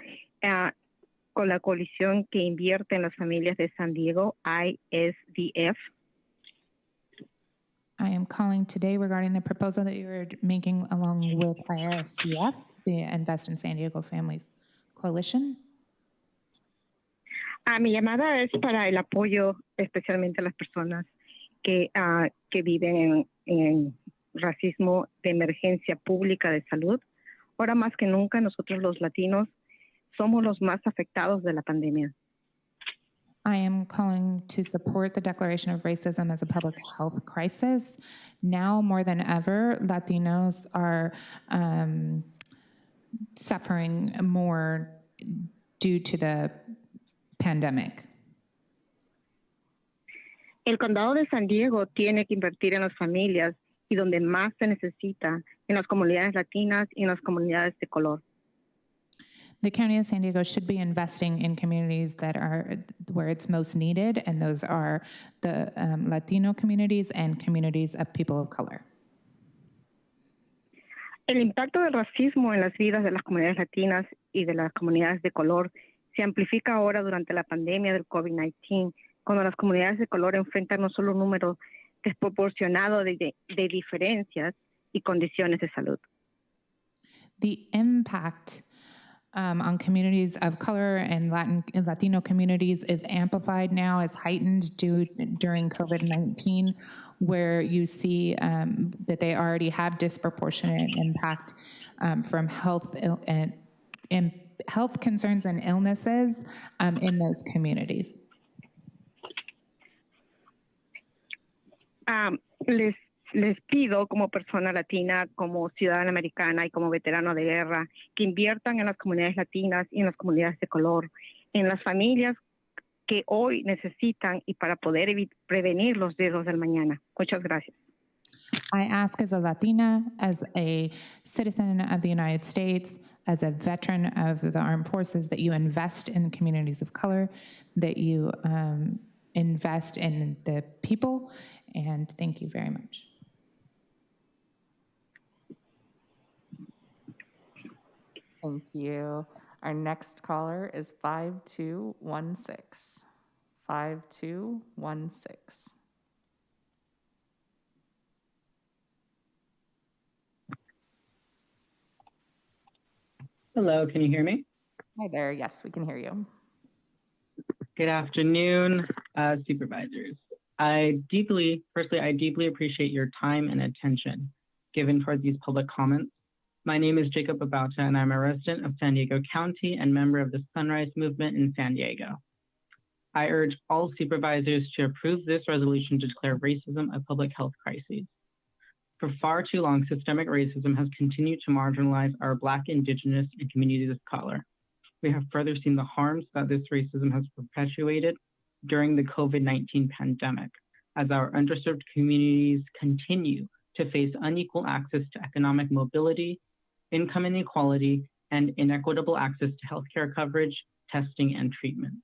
con la coalición que invierte en las familias de San Diego, ISDF. I am calling today regarding the proposal that you're making along with ISDF, the Invest in San Diego Families Coalition. Mi llamada es para el apoyo especialmente a las personas que viven en racismo de emergencia pública de salud. Ahora más que nunca nosotros los latinos somos los más afectados de la pandemia. I am calling to support the declaration of racism as a public health crisis. Now more than ever, Latinos are suffering more due to the pandemic. El condado de San Diego tiene que invertir en las familias y donde más se necesita, en las comunidades latinas y en las comunidades de color. The County of San Diego should be investing in communities that are where it's most needed, and those are the Latino communities and communities of people of color. El impacto del racismo en las vidas de las comunidades latinas y de las comunidades de color se amplifica ahora durante la pandemia del COVID-19, cuando las comunidades de color enfrentan no solo un número desproporcionado de diferencias y condiciones de salud. The impact on communities of color and Latino communities is amplified now, is heightened during COVID-19, where you see that they already have disproportionate impact from health concerns and illnesses in those communities. Les pido como persona latina, como ciudadana americana y como veterano de guerra, que inviertan en las comunidades latinas y en las comunidades de color, en las familias que hoy necesitan y para poder prevenir los riesgos del mañana. Muchas gracias. I ask as a Latina, as a citizen of the United States, as a veteran of the armed forces, that you invest in communities of color, that you invest in the people, and thank you very much. Thank you. Our next caller is 5216. 5216. Hello, can you hear me? Hi there. Yes, we can hear you. Good afternoon, supervisors. I deeply appreciate your time and attention given toward these public comments. My name is Jacob Abata, and I'm a resident of San Diego County and member of the Sunrise Movement in San Diego. I urge all supervisors to approve this resolution to declare racism a public health crisis. For far too long, systemic racism has continued to marginalize our Black, Indigenous, and communities of color. We have further seen the harms that this racism has perpetuated during the COVID-19 pandemic, as our underserved communities continue to face unequal access to economic mobility, income inequality, and inequitable access to healthcare coverage, testing, and treatment.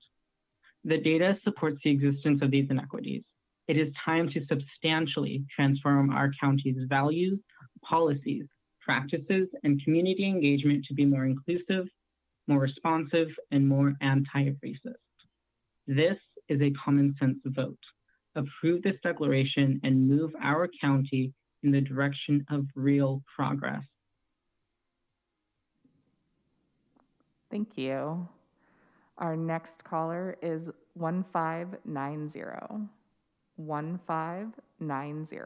The data supports the existence of these inequities. It is time to substantially transform our county's values, policies, practices, and community engagement to be more inclusive, more responsive, and more anti-racist. This is a common sense vote. Approve this declaration and move our county in the direction of real progress. Thank you. Our next caller is 1590. 1590.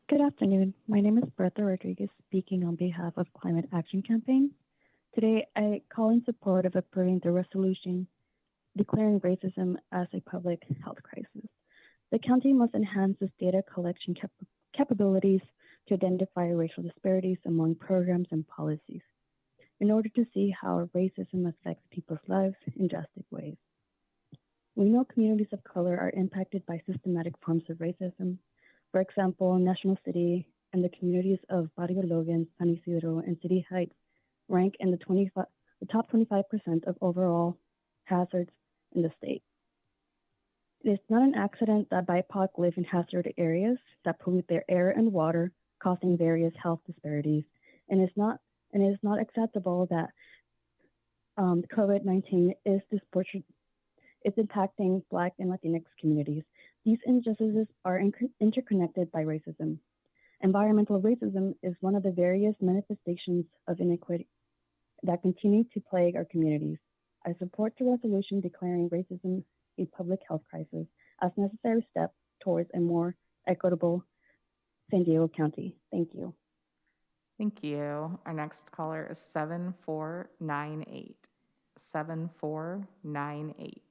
Good afternoon. My name is Bertha Rodriguez, speaking on behalf of Climate Action Campaign. Today, I call in support of approving the resolution declaring racism as a public health crisis. The county must enhance its data collection capabilities to identify racial disparities among programs and policies in order to see how racism affects people's lives in drastic ways. We know communities of color are impacted by systematic forms of racism. For example, National City and the communities of Barrio Logan, San Isidro, and City Heights rank in the top 25% of overall hazards in the state. It is not an accident that BIPOC live in hazard areas that pollute their air and water, causing various health disparities, and it is not acceptable that COVID-19 is impacting Black and Latinx communities. These injustices are interconnected by racism. Environmental racism is one of the various manifestations of inequity that continue to plague our communities. I support the resolution declaring racism a public health crisis as a necessary step towards a more equitable San Diego County. Thank you. Thank you. Our next caller is 7498. 7498.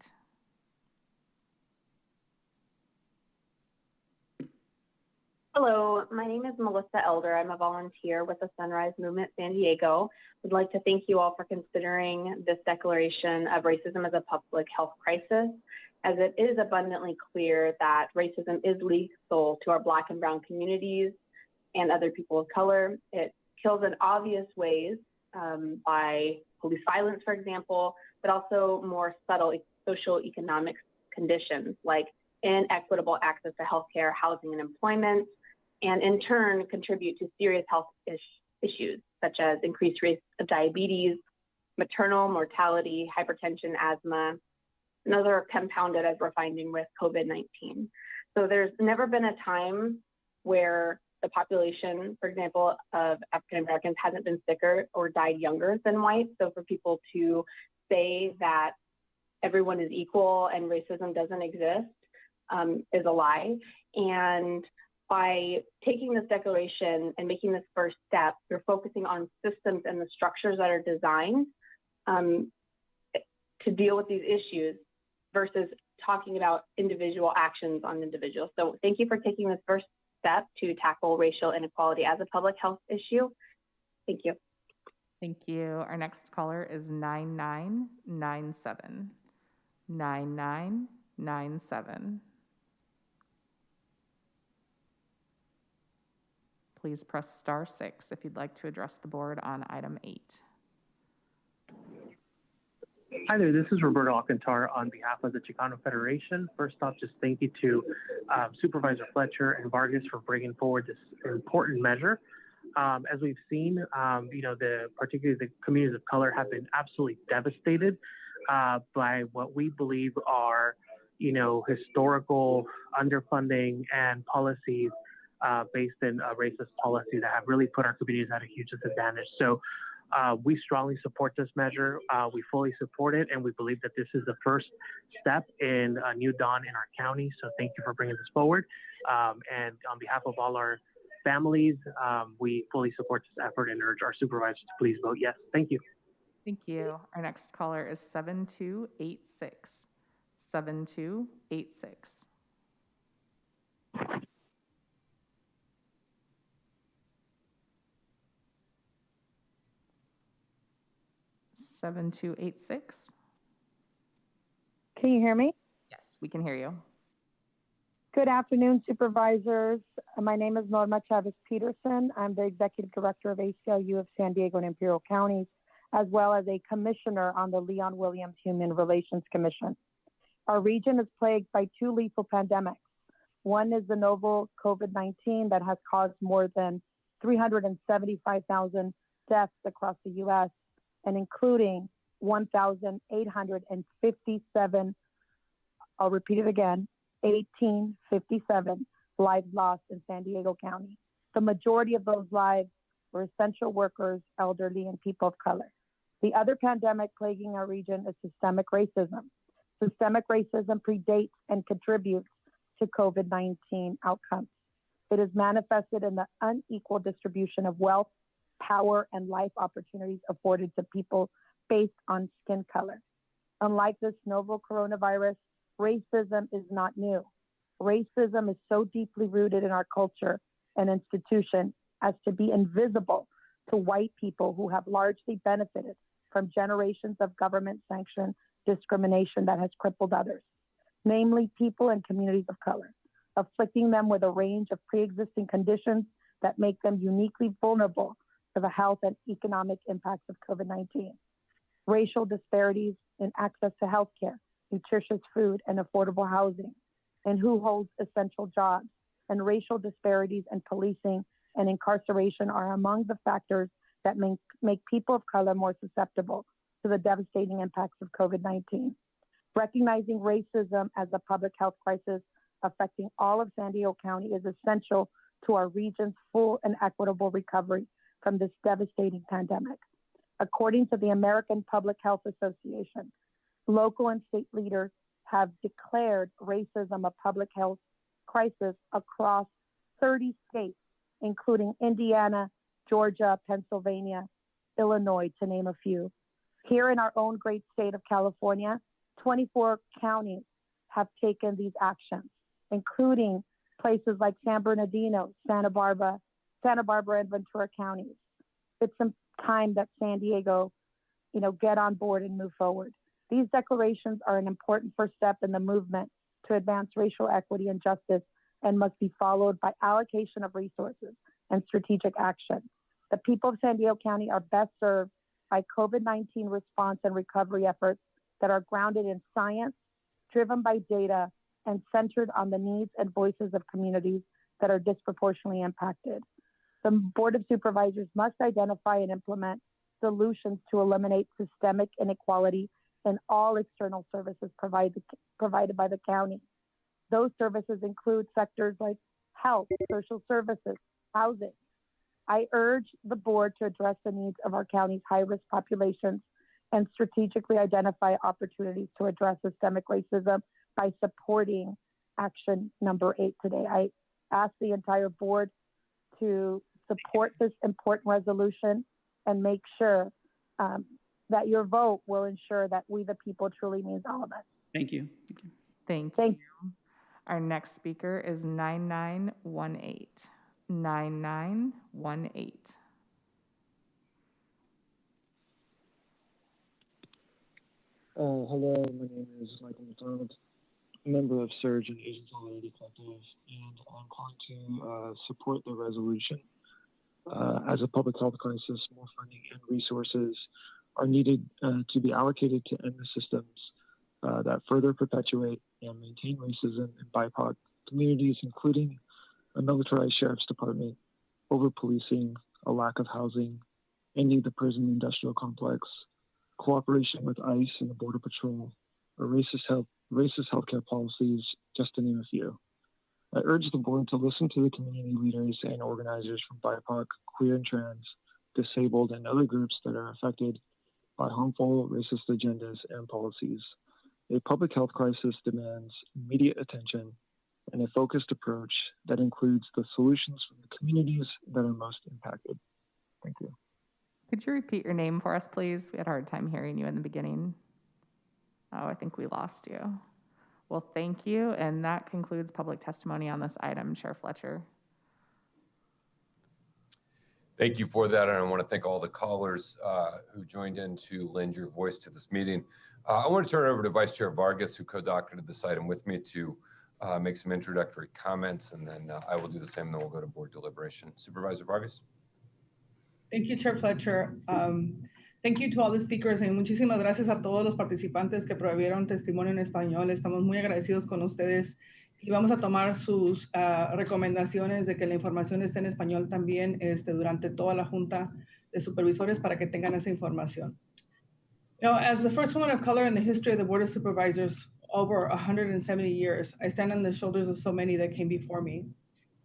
Hello, my name is Melissa Elder. I'm a volunteer with the Sunrise Movement San Diego. I'd like to thank you all for considering this declaration of racism as a public health crisis, as it is abundantly clear that racism is lethal to our Black and Brown communities and other people of color. It kills in obvious ways by police violence, for example, but also more subtle social economic conditions like inequitable access to healthcare, housing, and employment, and in turn contribute to serious health issues such as increased risk of diabetes, maternal mortality, hypertension, asthma, and those are compounded as we're finding with COVID-19. So there's never been a time where the population, for example, of African Americans hasn't been sicker or died younger than whites. So for people to say that everyone is equal and racism doesn't exist is a lie. And by taking this declaration and making this first step, you're focusing on systems and the structures that are designed to deal with these issues versus talking about individual actions on individuals. So thank you for taking this first step to tackle racial inequality as a public health issue. Thank you. Thank you. Our next caller is 9997. 9997. Please press *6 if you'd like to address the board on item 8. Hi there, this is Roberto Alcantar on behalf of the Chicano Federation. First off, just thank you to Supervisor Fletcher and Vargas for bringing forward this important measure. As we've seen, particularly the communities of color have been absolutely devastated by what we believe are, historical underfunding and policies based in racist policy that have really put our communities at a huge disadvantage. So we strongly support this measure. We fully support it, and we believe that this is the first step in a new dawn in our county. So thank you for bringing this forward. And on behalf of all our families, we fully support this effort and urge our supervisors to please vote yes. Thank you. Thank you. Our next caller is 7286. 7286. Can you hear me? Yes, we can hear you. Good afternoon, supervisors. My name is Norma Peterson. I'm the executive director of ACLU of San Diego and Imperial Counties, as well as a commissioner on the Leon Williams Human Relations Commission. Our region is plagued by 2 lethal pandemics. One is the novel COVID-19 that has caused more than 375,000 deaths across the U.S., and including 1,857, I'll repeat it again, 1857 lives lost in San Diego County. The majority of those lives were essential workers, elderly, and people of color. The other pandemic plaguing our region is systemic racism. Systemic racism predates and contributes to COVID-19 outcomes. It is manifested in the unequal distribution of wealth, power, and life opportunities afforded to people based on skin color. Unlike this novel coronavirus, racism is not new. Racism is so deeply rooted in our culture and institution as to be invisible to white people who have largely benefited from generations of government-sanctioned discrimination that has crippled others, namely people and communities of color, afflicting them with a range of pre-existing conditions that make them uniquely vulnerable to the health and economic impacts of COVID-19. Racial disparities in access to healthcare, nutritious food, and affordable housing, and who holds essential jobs, and racial disparities in policing and incarceration are among the factors that make people of color more susceptible to the devastating impacts of COVID-19. Recognizing racism as a public health crisis affecting all of San Diego County is essential to our region's full and equitable recovery from this devastating pandemic. According to the American Public Health Association, local and state leaders have declared racism a public health crisis across 30 states, including Indiana, Georgia, Pennsylvania, Illinois, to name a few. Here in our own great state of California, 24 counties have taken these actions, including places like San Bernardino, Santa Barbara, and Ventura counties. It's some time that San Diego, get on board and move forward. These declarations are an important first step in the movement to advance racial equity and justice and must be followed by allocation of resources and strategic action. The people of San Diego County are best served by COVID-19 response and recovery efforts that are grounded in science, driven by data, and centered on the needs and voices of communities that are disproportionately impacted. The Board of Supervisors must identify and implement solutions to eliminate systemic inequality in all external services provided by the county. Those services include sectors like health, social services, housing. I urge the board to address the needs of our county's high-risk populations and strategically identify opportunities to address systemic racism by supporting action number 8 today. I ask the entire board to support this important resolution and make sure that your vote will ensure that we the people truly means all of us. Thank you. Thank you. Our next speaker is 9918. 9918. Hello, my name is Michael McDonald, a member of Surge and Asian Solidarity Collective, and I'm calling to support the resolution. As a public health crisis, more funding and resources are needed to be allocated to end the systems that further perpetuate and maintain racism in BIPOC communities, including a militarized sheriff's department, over-policing, a lack of housing, ending the prison industrial complex, cooperation with ICE and the Border Patrol, or racist healthcare policies, just to name a few. I urge the board to listen to the community leaders and organizers from BIPOC, queer and trans, disabled, and other groups that are affected by harmful racist agendas and policies. A public health crisis demands immediate attention and a focused approach that includes the solutions from the communities that are most impacted. Thank you. Could you repeat your name for us, please? We had a hard time hearing you in the beginning. Oh, I think we lost you. Well, thank you. And that concludes public testimony on this item. Chair Fletcher. Thank you for that. And I want to thank all the callers who joined in to lend your voice to this meeting. I want to turn it over to Vice Chair Vargas, who co-docketed this item with me, to make some introductory comments, and then I will do the same, and then we'll go to board deliberation. Supervisor Vargas. Thank you, Chair Fletcher. Thank you to all the speakers, and muchísimas gracias a todos los participantes que proveyeron testimonio en español. Estamos muy agradecidos con ustedes y vamos a tomar sus recomendaciones de que la información esté en español también durante toda la Junta de Supervisores para que tengan esa información. You know, as the first woman of color in the history of the Board of Supervisors, over 170 years, I stand on the shoulders of so many that came before me.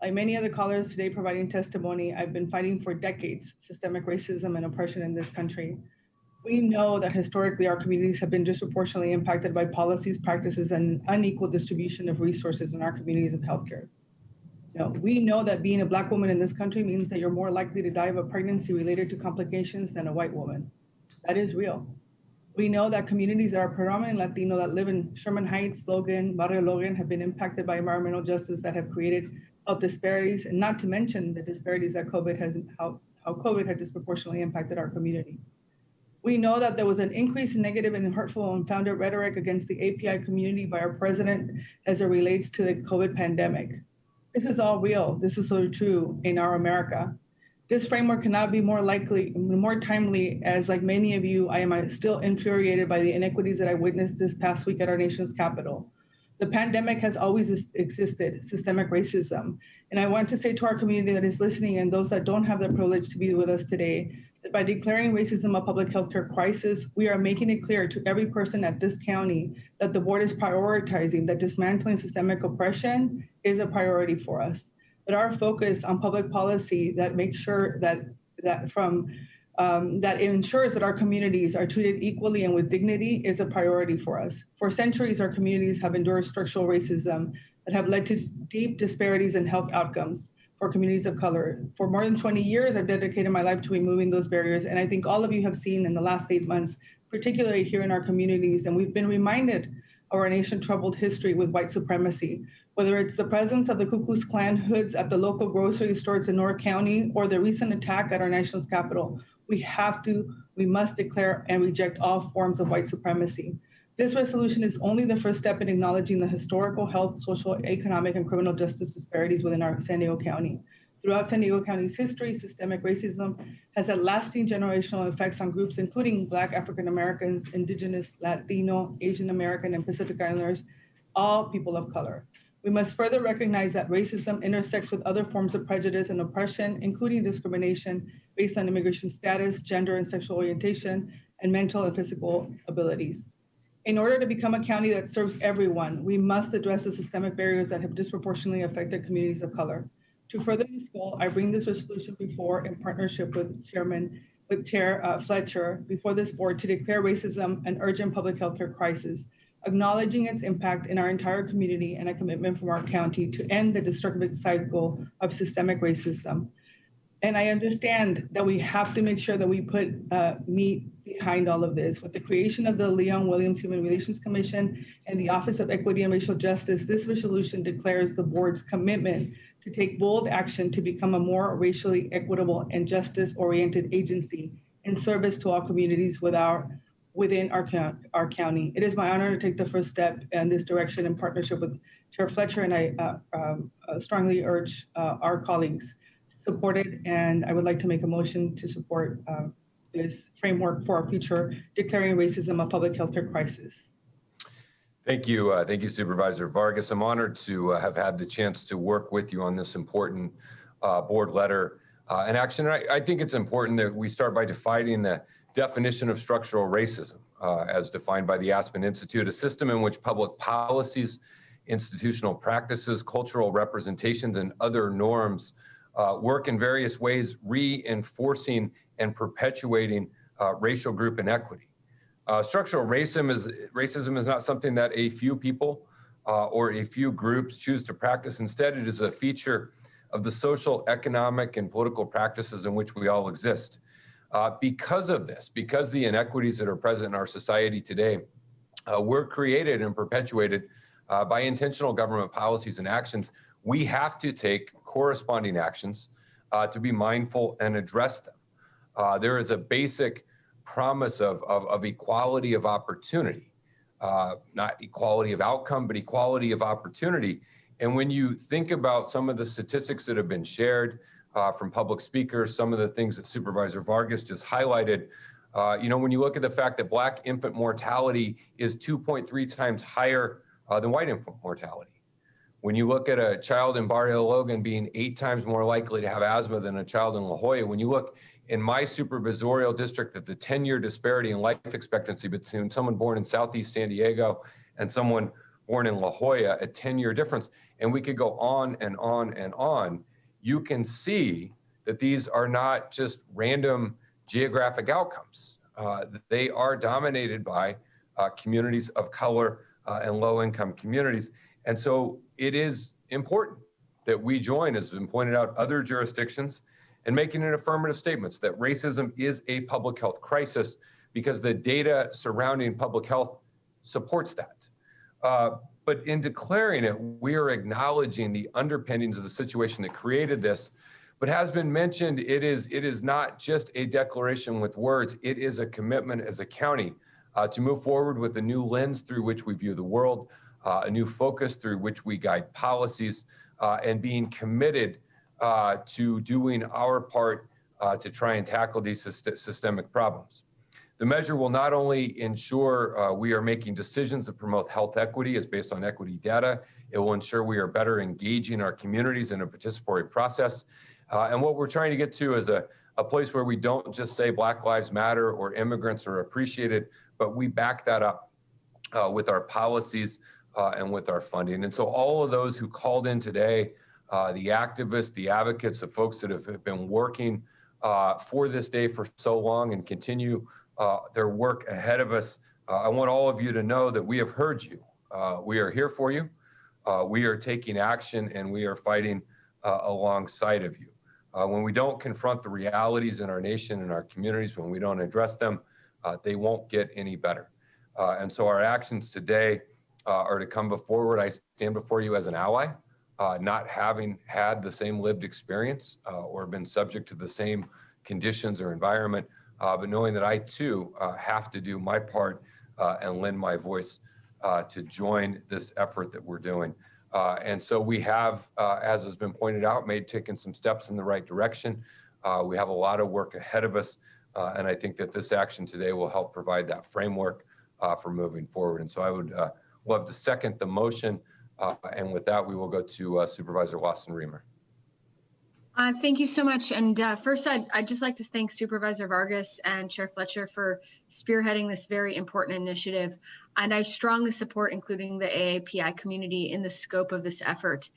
Like many of the callers today providing testimony, I've been fighting for decades systemic racism and oppression in this country. We know that historically our communities have been disproportionately impacted by policies, practices, and unequal distribution of resources in our communities of healthcare. You know, we know that being a Black woman in this country means that you're more likely to die of a pregnancy related to complications than a white woman. That is real. We know that communities that are predominantly Latino that live in Sherman Heights, Logan, Barrio Logan have been impacted by environmental justice that have created health disparities, and not to mention the disparities that how COVID had disproportionately impacted our community. We know that there was an increase in negative and hurtful and unfounded rhetoric against the API community by our president as it relates to the COVID pandemic. This is all real. This is so true in our America. This framework cannot be more timely, as like many of you, I am still infuriated by the inequities that I witnessed this past week at our nation's capital. The pandemic has always existed, systemic racism. And I want to say to our community that is listening and those that don't have the privilege to be with us today, that by declaring racism a public health care crisis, we are making it clear to every person at this county that the board is prioritizing that dismantling systemic oppression is a priority for us. That our focus on public policy that makes sure that ensures that our communities are treated equally and with dignity is a priority for us. For centuries, our communities have endured structural racism that have led to deep disparities in health outcomes for communities of color. For more than 20 years, I've dedicated my life to removing those barriers. And I think all of you have seen in the last 8 months, particularly here in our communities, and we've been reminded of our nation's troubled history with white supremacy, whether it's the presence of the Ku Klux Klan hoods at the local grocery stores in North County or the recent attack at our nation's capital. We must declare and reject all forms of white supremacy. This resolution is only the first step in acknowledging the historical health, social, economic, and criminal justice disparities within our San Diego County. Throughout San Diego County's history, systemic racism has had lasting generational effects on groups including Black African Americans, Indigenous, Latino, Asian American, and Pacific Islanders, all people of color. We must further recognize that racism intersects with other forms of prejudice and oppression, including discrimination based on immigration status, gender and sexual orientation, and mental and physical abilities. In order to become a county that serves everyone, we must address the systemic barriers that have disproportionately affected communities of color. To further this goal, I bring this resolution before in partnership with Chair Fletcher before this board to declare racism an urgent public health care crisis, acknowledging its impact in our entire community and a commitment from our county to end the destructive cycle of systemic racism. And I understand that we have to make sure that we put meat behind all of this. With the creation of the Leon Williams Human Relations Commission and the Office of Equity and Racial Justice, this resolution declares the board's commitment to take bold action to become a more racially equitable and justice-oriented agency in service to all communities within our county. It is my honor to take the first step in this direction in partnership with Chair Fletcher, and I strongly urge our colleagues to support it, and I would like to make a motion to support this framework for our future, declaring racism a public healthcare crisis. Thank you. Thank you, Supervisor Vargas. I'm honored to have had the chance to work with you on this important board letter and action. I think it's important that we start by defining the definition of structural racism as defined by the Aspen Institute, a system in which public policies, institutional practices, cultural representations, and other norms work in various ways, reinforcing and perpetuating racial group inequity. Structural racism is not something that a few people or a few groups choose to practice. Instead, it is a feature of the social, economic, and political practices in which we all exist. Because of this, because the inequities that are present in our society today were created and perpetuated by intentional government policies and actions, we have to take corresponding actions to be mindful and address them. There is a basic promise of equality of opportunity, not equality of outcome, but equality of opportunity. And when you think about some of the statistics that have been shared from public speakers, some of the things that Supervisor Vargas just highlighted, when you look at the fact that Black infant mortality is 2.3 times higher than white infant mortality. When you look at a child in Barrio Logan being 8 times more likely to have asthma than a child in La Jolla, when you look in my supervisorial district at the 10-year disparity in life expectancy between someone born in Southeast San Diego and someone born in La Jolla, a 10-year difference, and we could go on and on and on, you can see that these are not just random geographic outcomes. They are dominated by communities of color and low-income communities. And so it is important that we join, as has been pointed out, other jurisdictions in making an affirmative statements that racism is a public health crisis because the data surrounding public health supports that. But in declaring it, we are acknowledging the underpinnings of the situation that created this. But has been mentioned, it is not just a declaration with words, it is a commitment as a county to move forward with a new lens through which we view the world, a new focus through which we guide policies, and being committed to doing our part to try and tackle these systemic problems. The measure will not only ensure we are making decisions that promote health equity as based on equity data, it will ensure we are better engaging our communities in a participatory process. And what we're trying to get to is a place where we don't just say Black Lives Matter or immigrants are appreciated, but we back that up with our policies and with our funding. And so all of those who called in today, the activists, the advocates, the folks that have been working for this day for so long and continue their work ahead of us, I want all of you to know that we have heard you. We are here for you. We are taking action and we are fighting alongside of you. When we don't confront the realities in our nation and our communities, when we don't address them, they won't get any better. And so our actions today are to come forward. I stand before you as an ally, not having had the same lived experience or been subject to the same conditions or environment, but knowing that I too have to do my part and lend my voice to join this effort that we're doing. And so we have, as has been pointed out, taken some steps in the right direction. We have a lot of work ahead of us. And I think that this action today will help provide that framework for moving forward. And so I would love to second the motion. And with that, we will go to Supervisor Lawson-Remer. Thank you so much. And first, I'd just like to thank Supervisor Vargas and Chair Fletcher for spearheading this very important initiative. And I strongly support including the AAPI community in the scope of this effort.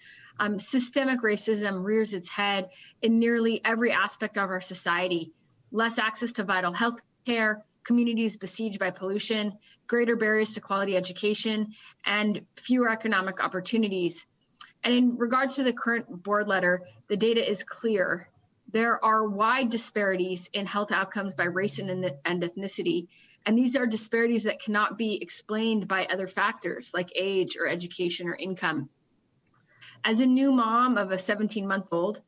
Systemic racism rears its head in nearly every aspect of our society. Less access to vital health care, communities besieged by pollution, greater barriers to quality education, and fewer economic opportunities. And in regards to the current board letter, the data is clear. There are wide disparities in health outcomes by race and ethnicity, and these are disparities that cannot be explained by other factors like age or education or income. As a new mom of a 17-month-old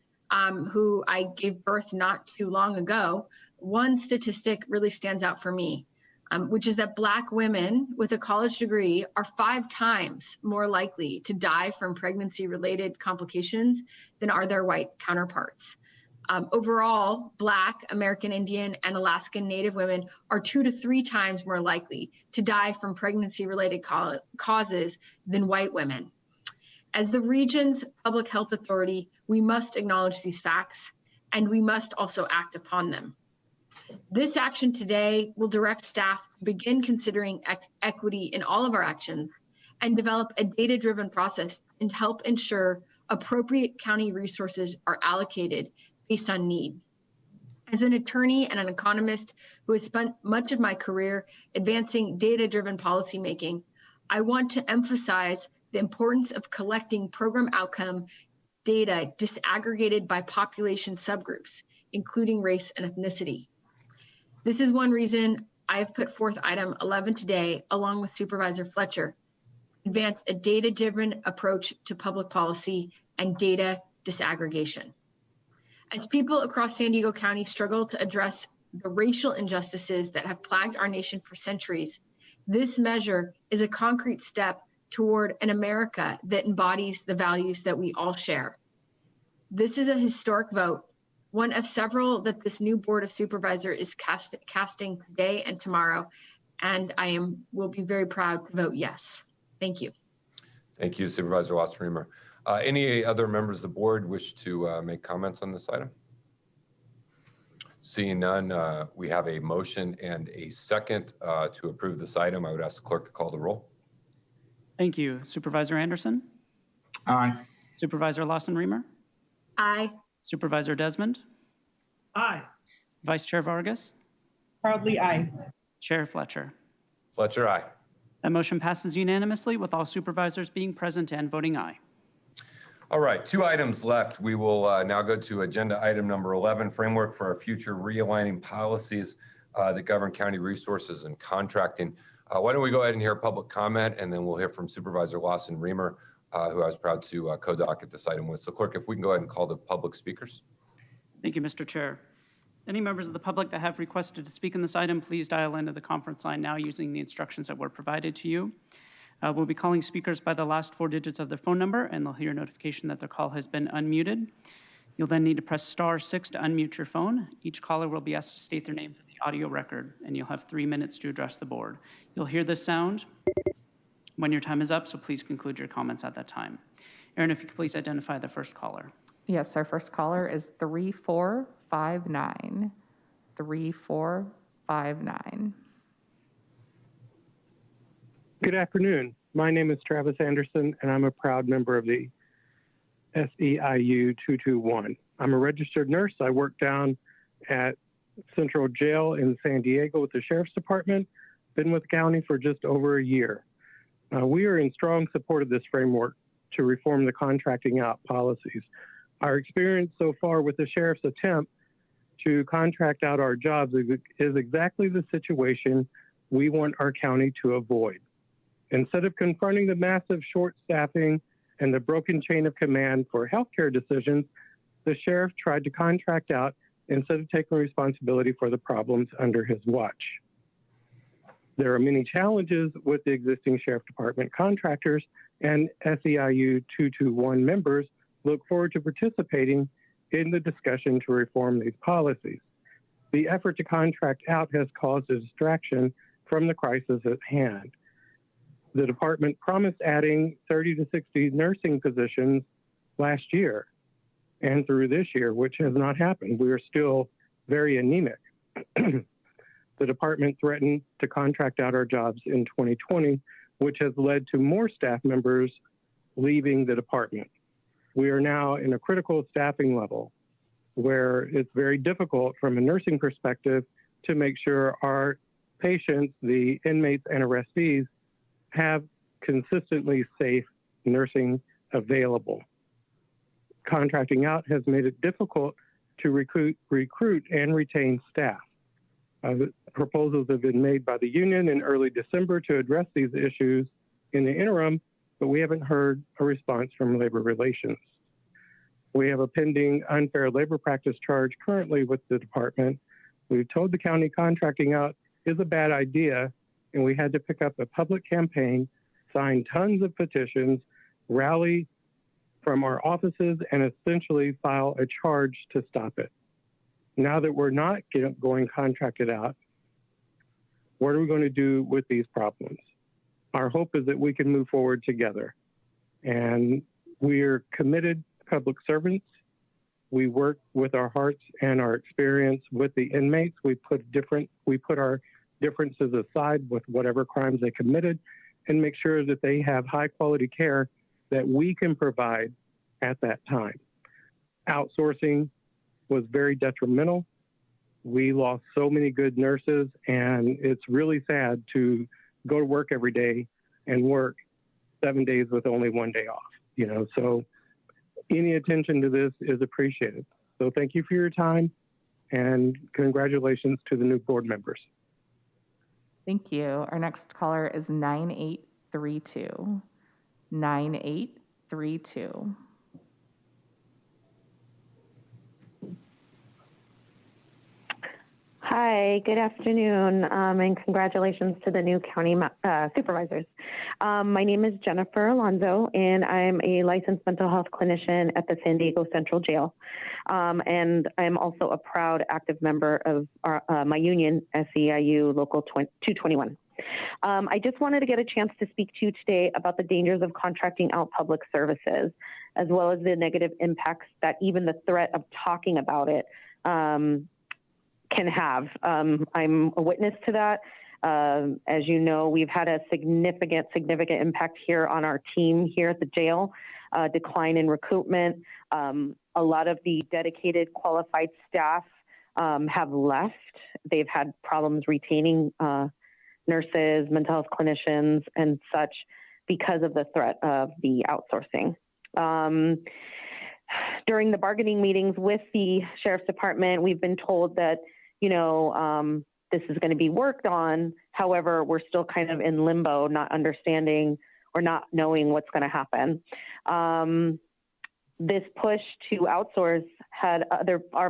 who I gave birth not too long ago, one statistic really stands out for me, which is that Black women with a college degree are 5 times more likely to die from pregnancy-related complications than are their white counterparts. Overall, Black, American Indian, and Alaskan Native women are 2 to 3 times more likely to die from pregnancy-related causes than white women. As the region's public health authority, we must acknowledge these facts, and we must also act upon them. This action today will direct staff to begin considering equity in all of our actions and develop a data-driven process and help ensure appropriate county resources are allocated based on need. As an attorney and an economist who has spent much of my career advancing data-driven policymaking, I want to emphasize the importance of collecting program outcome data disaggregated by population subgroups, including race and ethnicity. This is one reason I have put forth item 11 today, along with Supervisor Fletcher, advance a data-driven approach to public policy and data disaggregation. As people across San Diego County struggle to address the racial injustices that have plagued our nation for centuries, this measure is a concrete step toward an America that embodies the values that we all share. This is a historic vote, one of several that this new Board of Supervisors is casting today and tomorrow, and will be very proud to vote yes. Thank you. Thank you, Supervisor Wasserreimer. Any other members of the board wish to make comments on this item? Seeing none, we have a motion and a second to approve this item. I would ask the clerk to call the roll. Thank you. Supervisor Anderson? Aye. Supervisor Lawson-Remer? Aye. Supervisor Desmond? Aye. Vice Chair Vargas? Proudly aye. Chair Fletcher? Fletcher, aye. That motion passes unanimously with all supervisors being present and voting aye. All right, 2 items left. We will now go to agenda item number 11, framework for our future realigning policies that govern county resources and contracting. Why don't we go ahead and hear public comment, and then we'll hear from Supervisor Lawson-Remer, who I was proud to co-docket this item with. So clerk, if we can go ahead and call the public speakers. Thank you, Mr. Chair. Any members of the public that have requested to speak on this item, please dial into the conference line now using the instructions that were provided to you. We'll be calling speakers by the last 4 digits of their phone number, and they'll hear a notification that their call has been unmuted. You'll then need to press *6 to unmute your phone. Each caller will be asked to state their name for the audio record, and you'll have 3 minutes to address the board. You'll hear this sound when your time is up, so please conclude your comments at that time. Erin, if you could please identify the first caller. Yes, our first caller is 3459. 3459. Good afternoon. My name is Travis Anderson, and I'm a proud member of the SEIU 221. I'm a registered nurse. I work down at Central Jail in San Diego with the Sheriff's Department. Been with the county for just over a year. We are in strong support of this framework to reform the contracting out policies. Our experience so far with the Sheriff's attempt to contract out our jobs is exactly the situation we want our county to avoid. Instead of confronting the massive short staffing and the broken chain of command for healthcare decisions, the sheriff tried to contract out instead of taking responsibility for the problems under his watch. There are many challenges with the existing Sheriff Department contractors, and SEIU 221 members look forward to participating in the discussion to reform these policies. The effort to contract out has caused a distraction from the crisis at hand. The department promised adding 30 to 60 nursing positions last year and through this year, which has not happened. We are still very anemic. The department threatened to contract out our jobs in 2020, which has led to more staff members leaving the department. We are now in a critical staffing level where it's very difficult from a nursing perspective to make sure our patients, the inmates and arrestees, have consistently safe nursing available. Contracting out has made it difficult to recruit and retain staff. Proposals have been made by the union in early December to address these issues in the interim, but we haven't heard a response from Labor Relations. We have a pending unfair labor practice charge currently with the department. We've told the county contracting out is a bad idea, and we had to pick up a public campaign, sign tons of petitions, rally from our offices, and essentially file a charge to stop it. Now that we're not going contracted out, what are we going to do with these problems? Our hope is that we can move forward together. And we're committed public servants. We work with our hearts and our experience with the inmates. We put our differences aside with whatever crimes they committed and make sure that they have high quality care that we can provide at that time. Outsourcing was very detrimental. We lost so many good nurses, and it's really sad to go to work every day and work 7 days with only 1 day off, you know, so any attention to this is appreciated. So thank you for your time, and congratulations to the new board members. Thank you. Our next caller is 9832. 9832. Hi, good afternoon, and congratulations to the new county supervisors. My name is Jennifer Alonzo, and I'm a licensed mental health clinician at the San Diego Central Jail. And I'm also a proud active member of my union, SEIU Local 221. I just wanted to get a chance to speak to you today about the dangers of contracting out public services, as well as the negative impacts that even the threat of talking about it can have. I'm a witness to that. As you know, we've had a significant impact here on our team here at the jail, decline in recruitment. A lot of the dedicated qualified staff have left. They've had problems retaining nurses, mental health clinicians, and such because of the threat of the outsourcing. During the bargaining meetings with the Sheriff's Department, we've been told that, you know, this is going to be worked on. However, we're still kind of in limbo, not understanding or not knowing what's going to happen. This push to outsource had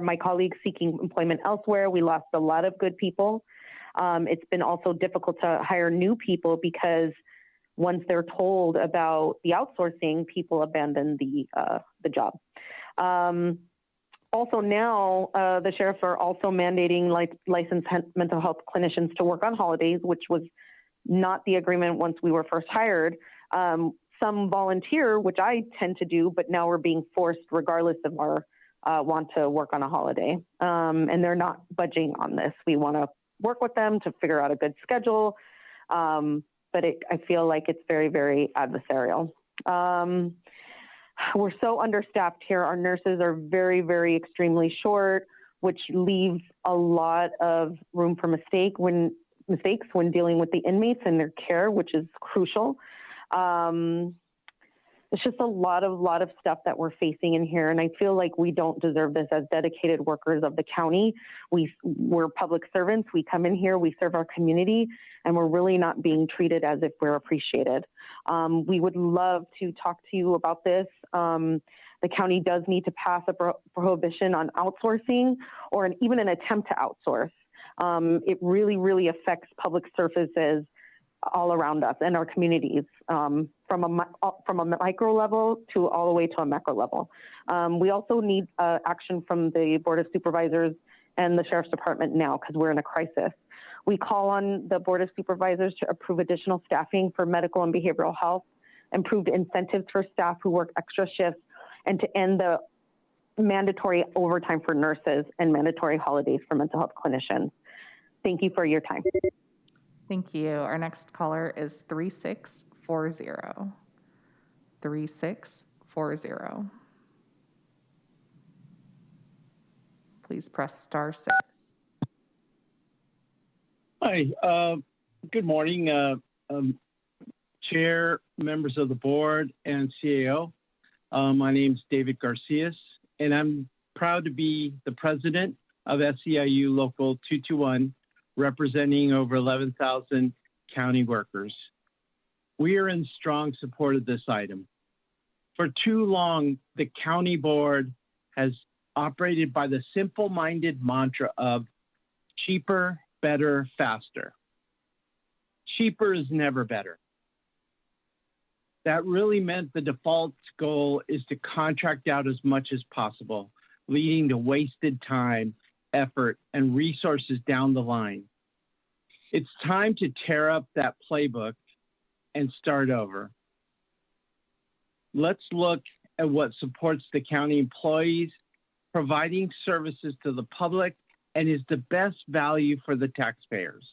my colleagues seeking employment elsewhere. We lost a lot of good people. It's been also difficult to hire new people because once they're told about the outsourcing, people abandon the job. Also now, the sheriffs are also mandating licensed mental health clinicians to work on holidays, which was not the agreement once we were first hired. Some volunteer, which I tend to do, but now we're being forced regardless of our want to work on a holiday. And they're not budging on this. We want to work with them to figure out a good schedule. But I feel like it's very, very adversarial. We're so understaffed here. Our nurses are very, very extremely short, which leaves a lot of room for mistakes when dealing with the inmates and their care, which is crucial. It's just a lot of stuff that we're facing in here. And I feel like we don't deserve this as dedicated workers of the county. We're public servants. We come in here, we serve our community, and we're really not being treated as if we're appreciated. We would love to talk to you about this. The county does need to pass a prohibition on outsourcing or even an attempt to outsource. It really, really affects public services all around us and our communities, from a micro level to all the way to a macro level. We also need action from the Board of Supervisors and the Sheriff's Department now because we're in a crisis. We call on the Board of Supervisors to approve additional staffing for medical and behavioral health, improved incentives for staff who work extra shifts, and to end the mandatory overtime for nurses and mandatory holidays for mental health clinicians. Thank you for your time. Thank you. Our next caller is 3640. 3640. Please press *6. Hi, good morning, Chair, members of the board, and CAO. My name is David Garcia, and I'm proud to be the president of SEIU Local 221, representing over 11,000 county workers. We are in strong support of this item. For too long, the county board has operated by the simple-minded mantra of cheaper, better, faster. Cheaper is never better. That really meant the default goal is to contract out as much as possible, leading to wasted time, effort, and resources down the line. It's time to tear up that playbook and start over. Let's look at what supports the county employees, providing services to the public, and is the best value for the taxpayers.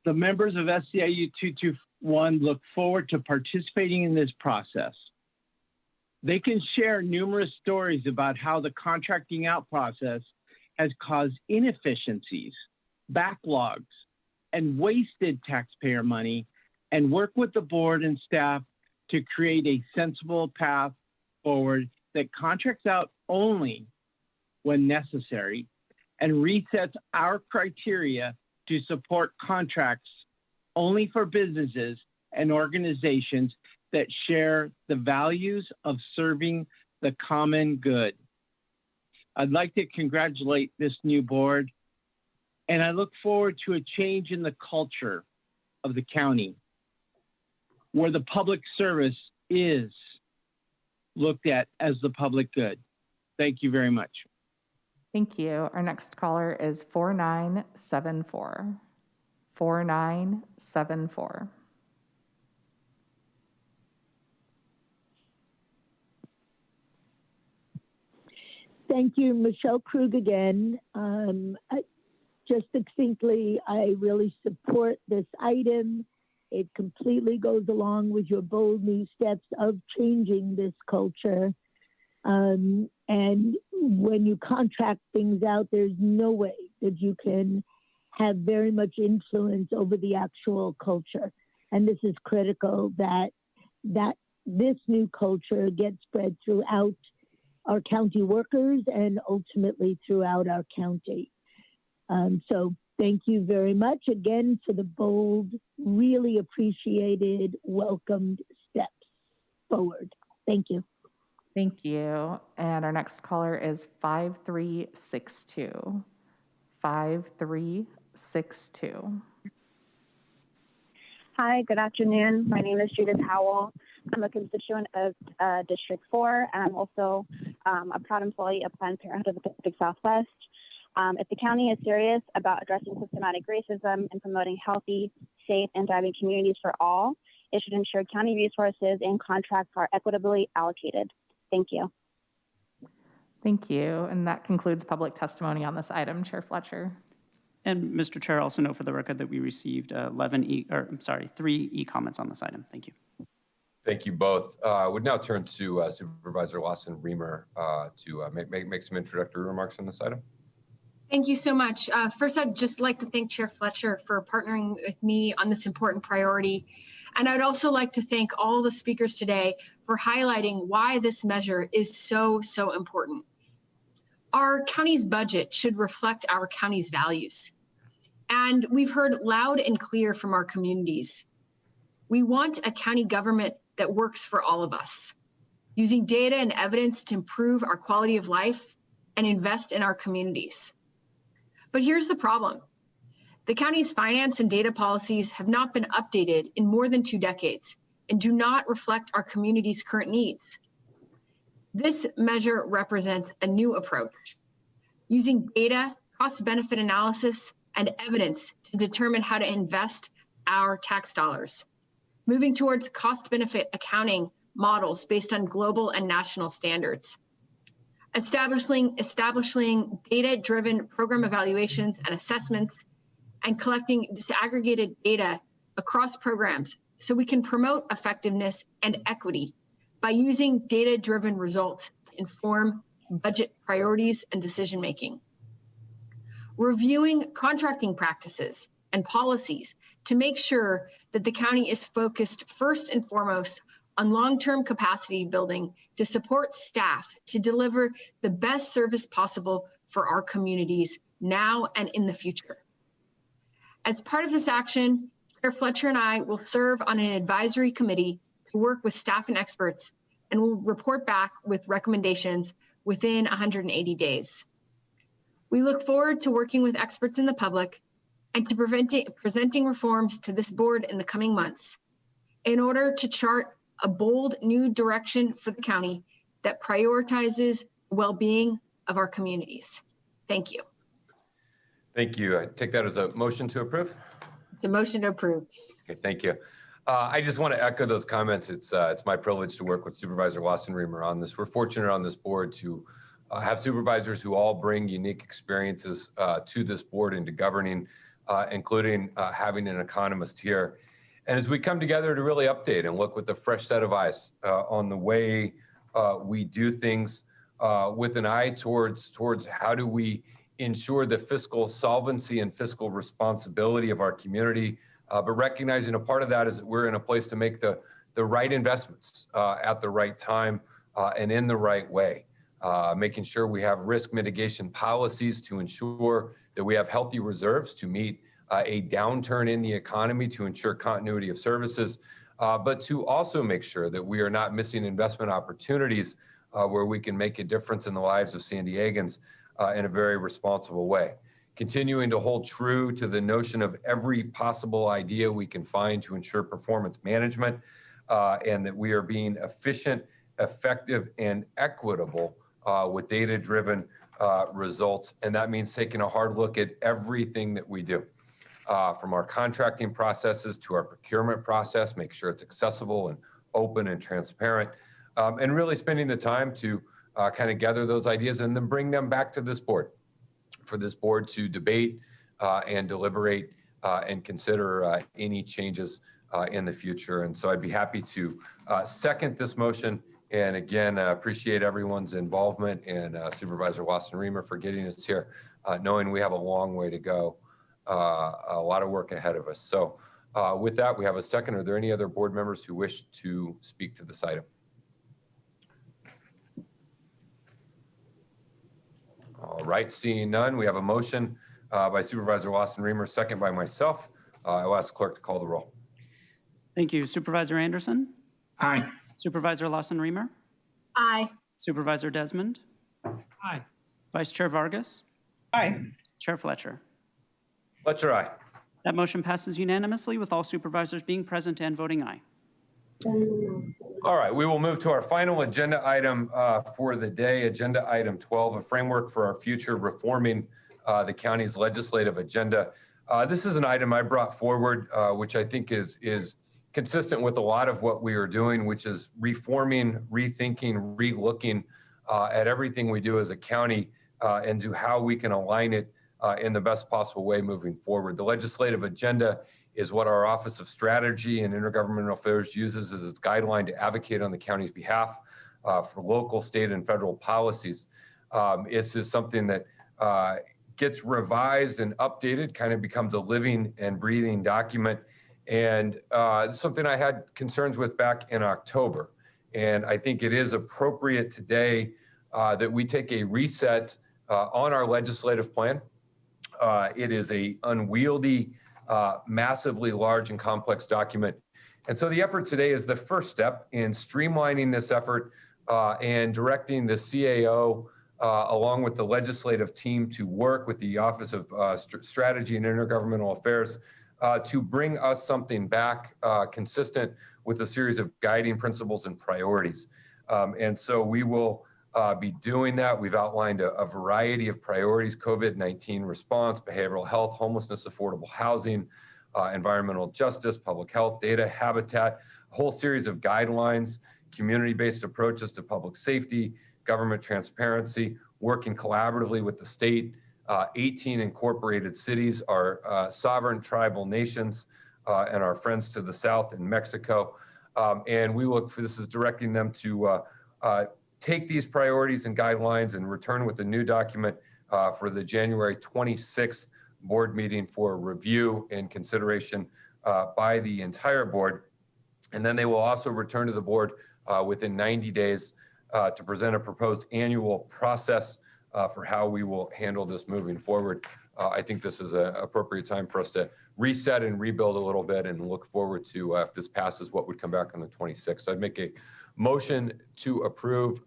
The members of SEIU 221 look forward to participating in this process. They can share numerous stories about how the contracting out process has caused inefficiencies, backlogs, and wasted taxpayer money, and work with the board and staff to create a sensible path forward that contracts out only when necessary and resets our criteria to support contracts only for businesses and organizations that share the values of serving the common good. I'd like to congratulate this new board, and I look forward to a change in the culture of the county, where the public service is looked at as the public good. Thank you very much. Thank you. Our next caller is 4974. 4974. Thank you, Michelle Krug again. Just succinctly, I really support this item. It completely goes along with your bold new steps of changing this culture. And when you contract things out, there's no way that you can have very much influence over the actual culture. And this is critical that this new culture gets spread throughout our county workers and ultimately throughout our county. So thank you very much again for the bold, really appreciated, welcomed steps forward. Thank you. Thank you. And our next caller is 5362. 5362. Hi, good afternoon. My name is Judith Howell. I'm a constituent of District 4, and I'm also a proud employee of Planned Parenthood of the Pacific Southwest. If the county is serious about addressing systematic racism and promoting healthy, safe, and thriving communities for all, it should ensure county resources and contracts are equitably allocated. Thank you. Thank you. And that concludes public testimony on this item. Chair Fletcher. And Mr. Chair, also note for the record that we received 3 e-comments on this item. Thank you. Thank you both. I would now turn to Supervisor Lawson-Remer to make some introductory remarks on this item. Thank you so much. First, I'd just like to thank Chair Fletcher for partnering with me on this important priority. And I'd also like to thank all the speakers today for highlighting why this measure is so, so important. Our county's budget should reflect our county's values. And we've heard loud and clear from our communities. We want a county government that works for all of us, using data and evidence to improve our quality of life and invest in our communities. But here's the problem. The county's finance and data policies have not been updated in more than 2 decades and do not reflect our community's current needs. This measure represents a new approach, using data, cost-benefit analysis, and evidence to determine how to invest our tax dollars, moving towards cost-benefit accounting models based on global and national standards, establishing data-driven program evaluations and assessments, and collecting disaggregated data across programs so we can promote effectiveness and equity by using data-driven results to inform budget priorities and decision-making. Reviewing contracting practices and policies to make sure that the county is focused first and foremost on long-term capacity building to support staff to deliver the best service possible for our communities now and in the future. As part of this action, Chair Fletcher and I will serve on an advisory committee to work with staff and experts, and will report back with recommendations within 180 days. We look forward to working with experts in the public and to presenting reforms to this board in the coming months in order to chart a bold new direction for the county that prioritizes the well-being of our communities. Thank you. Thank you. I take that as a motion to approve. The motion to approve. Okay, thank you. I just want to echo those comments. It's my privilege to work with Supervisor Wasson-Reamer on this. We're fortunate on this board to have supervisors who all bring unique experiences to this board and to governing, including having an economist here. And as we come together to really update and look with a fresh set of eyes on the way we do things with an eye towards how do we ensure the fiscal solvency and fiscal responsibility of our community, but recognizing a part of that is that we're in a place to make the right investments at the right time and in the right way, making sure we have risk mitigation policies to ensure that we have healthy reserves to meet a downturn in the economy to ensure continuity of services, but to also make sure that we are not missing investment opportunities where we can make a difference in the lives of San Diegans in a very responsible way. Continuing to hold true to the notion of every possible idea we can find to ensure performance management and that we are being efficient, effective, and equitable with data-driven results. And that means taking a hard look at everything that we do. From our contracting processes to our procurement process, make sure it's accessible and open and transparent, and really spending the time to kind of gather those ideas and then bring them back to this board, for this board to debate and deliberate and consider any changes in the future. And so I'd be happy to second this motion. And again, appreciate everyone's involvement and Supervisor Wasson-Reamer for getting us here, knowing we have a long way to go. A lot of work ahead of us. So with that, we have a second. Are there any other board members who wish to speak to this item? All right, seeing none, we have a motion by Supervisor Wasson-Reamer, second by myself. I'll ask the clerk to call the roll. Thank you. Supervisor Anderson? Aye. Supervisor Lawson-Reamer? Aye. Supervisor Desmond? Aye. Vice Chair Vargas? Aye. Chair Fletcher? Fletcher, aye. That motion passes unanimously with all supervisors being present and voting aye. All right, we will move to our final agenda item for the day, agenda item 12, a framework for our future reforming the county's legislative agenda. This is an item I brought forward, which I think is consistent with a lot of what we are doing, which is reforming, rethinking, relooking at everything we do as a county and to how we can align it in the best possible way moving forward. The legislative agenda is what our Office of Strategy and Intergovernmental Affairs uses as its guideline to advocate on the county's behalf for local, state, and federal policies. This is something that gets revised and updated, kind of becomes a living and breathing document, and something I had concerns with back in October. And I think it is appropriate today that we take a reset on our legislative plan. It is an unwieldy, massively large and complex document. And so the effort today is the first step in streamlining this effort and directing the CAO along with the legislative team to work with the Office of Strategy and Intergovernmental Affairs to bring us something back consistent with a series of guiding principles and priorities. And so we will be doing that. We've outlined a variety of priorities: COVID-19 response, behavioral health, homelessness, affordable housing, environmental justice, public health, data, habitat, a whole series of guidelines, community-based approaches to public safety, government transparency, working collaboratively with the state, 18 incorporated cities, our sovereign tribal nations, and our friends to the south in Mexico. And we look for this as directing them to take these priorities and guidelines and return with a new document for the January 26th board meeting for review and consideration by the entire board. And then they will also return to the board within 90 days to present a proposed annual process for how we will handle this moving forward. I think this is an appropriate time for us to reset and rebuild a little bit and look forward to, if this passes, what would come back on the 26th. So I'd make a motion to approve.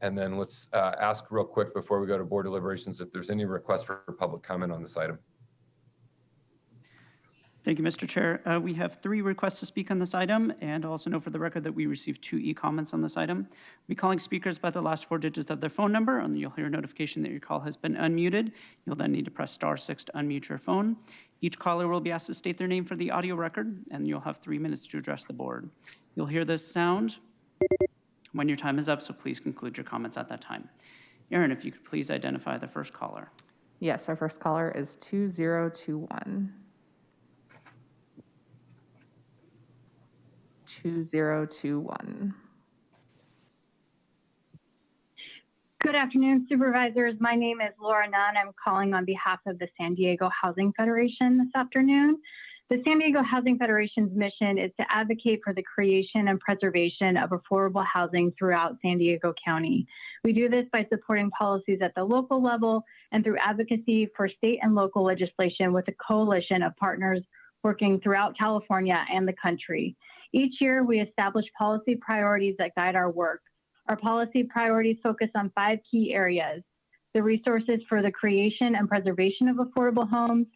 And then let's ask real quick before we go to board deliberations if there's any requests for public comment on this item. Thank you, Mr. Chair. We have 3 requests to speak on this item, and also note for the record that we received 2 e-comments on this item. We'll be calling speakers by the last 4 digits of their phone number, and you'll hear a notification that your call has been unmuted. You'll then need to press *6 to unmute your phone. Each caller will be asked to state their name for the audio record, and you'll have 3 minutes to address the board. You'll hear this sound when your time is up, so please conclude your comments at that time. Aaron, if you could please identify the first caller. Yes, our first caller is 2021. 2021. Good afternoon, supervisors. My name is Laura Nunn. I'm calling on behalf of the San Diego Housing Federation this afternoon. The San Diego Housing Federation's mission is to advocate for the creation and preservation of affordable housing throughout San Diego County. We do this by supporting policies at the local level and through advocacy for state and local legislation with a coalition of partners working throughout California and the country. Each year, we establish policy priorities that guide our work. Our policy priorities focus on 5 key areas: the resources for the creation and preservation of affordable homes,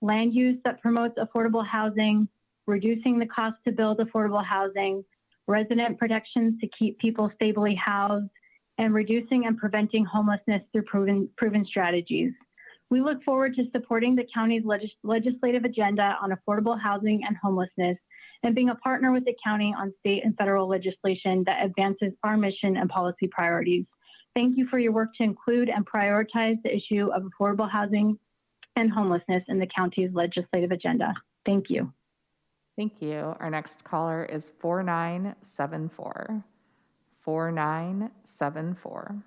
land use that promotes affordable housing, reducing the cost to build affordable housing, resident protections to keep people stably housed, and reducing and preventing homelessness through proven strategies. We look forward to supporting the county's legislative agenda on affordable housing and homelessness, and being a partner with the county on state and federal legislation that advances our mission and policy priorities. Thank you for your work to include and prioritize the issue of affordable housing and homelessness in the county's legislative agenda. Thank you. Thank you. Our next caller is 4974. 4974.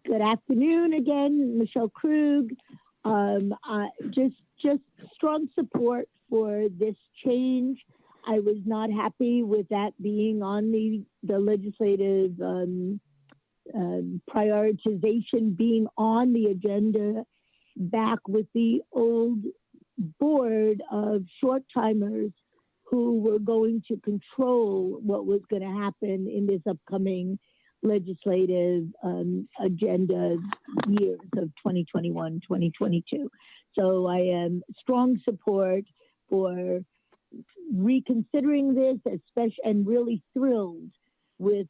Good afternoon again, Michelle Krug. Just strong support for this change. I was not happy with that being on the legislative prioritization being on the agenda back with the old board of short-timers who were going to control what was going to happen in this upcoming legislative agenda years of 2021, 2022. So I am strong support for reconsidering this, especially, and really thrilled with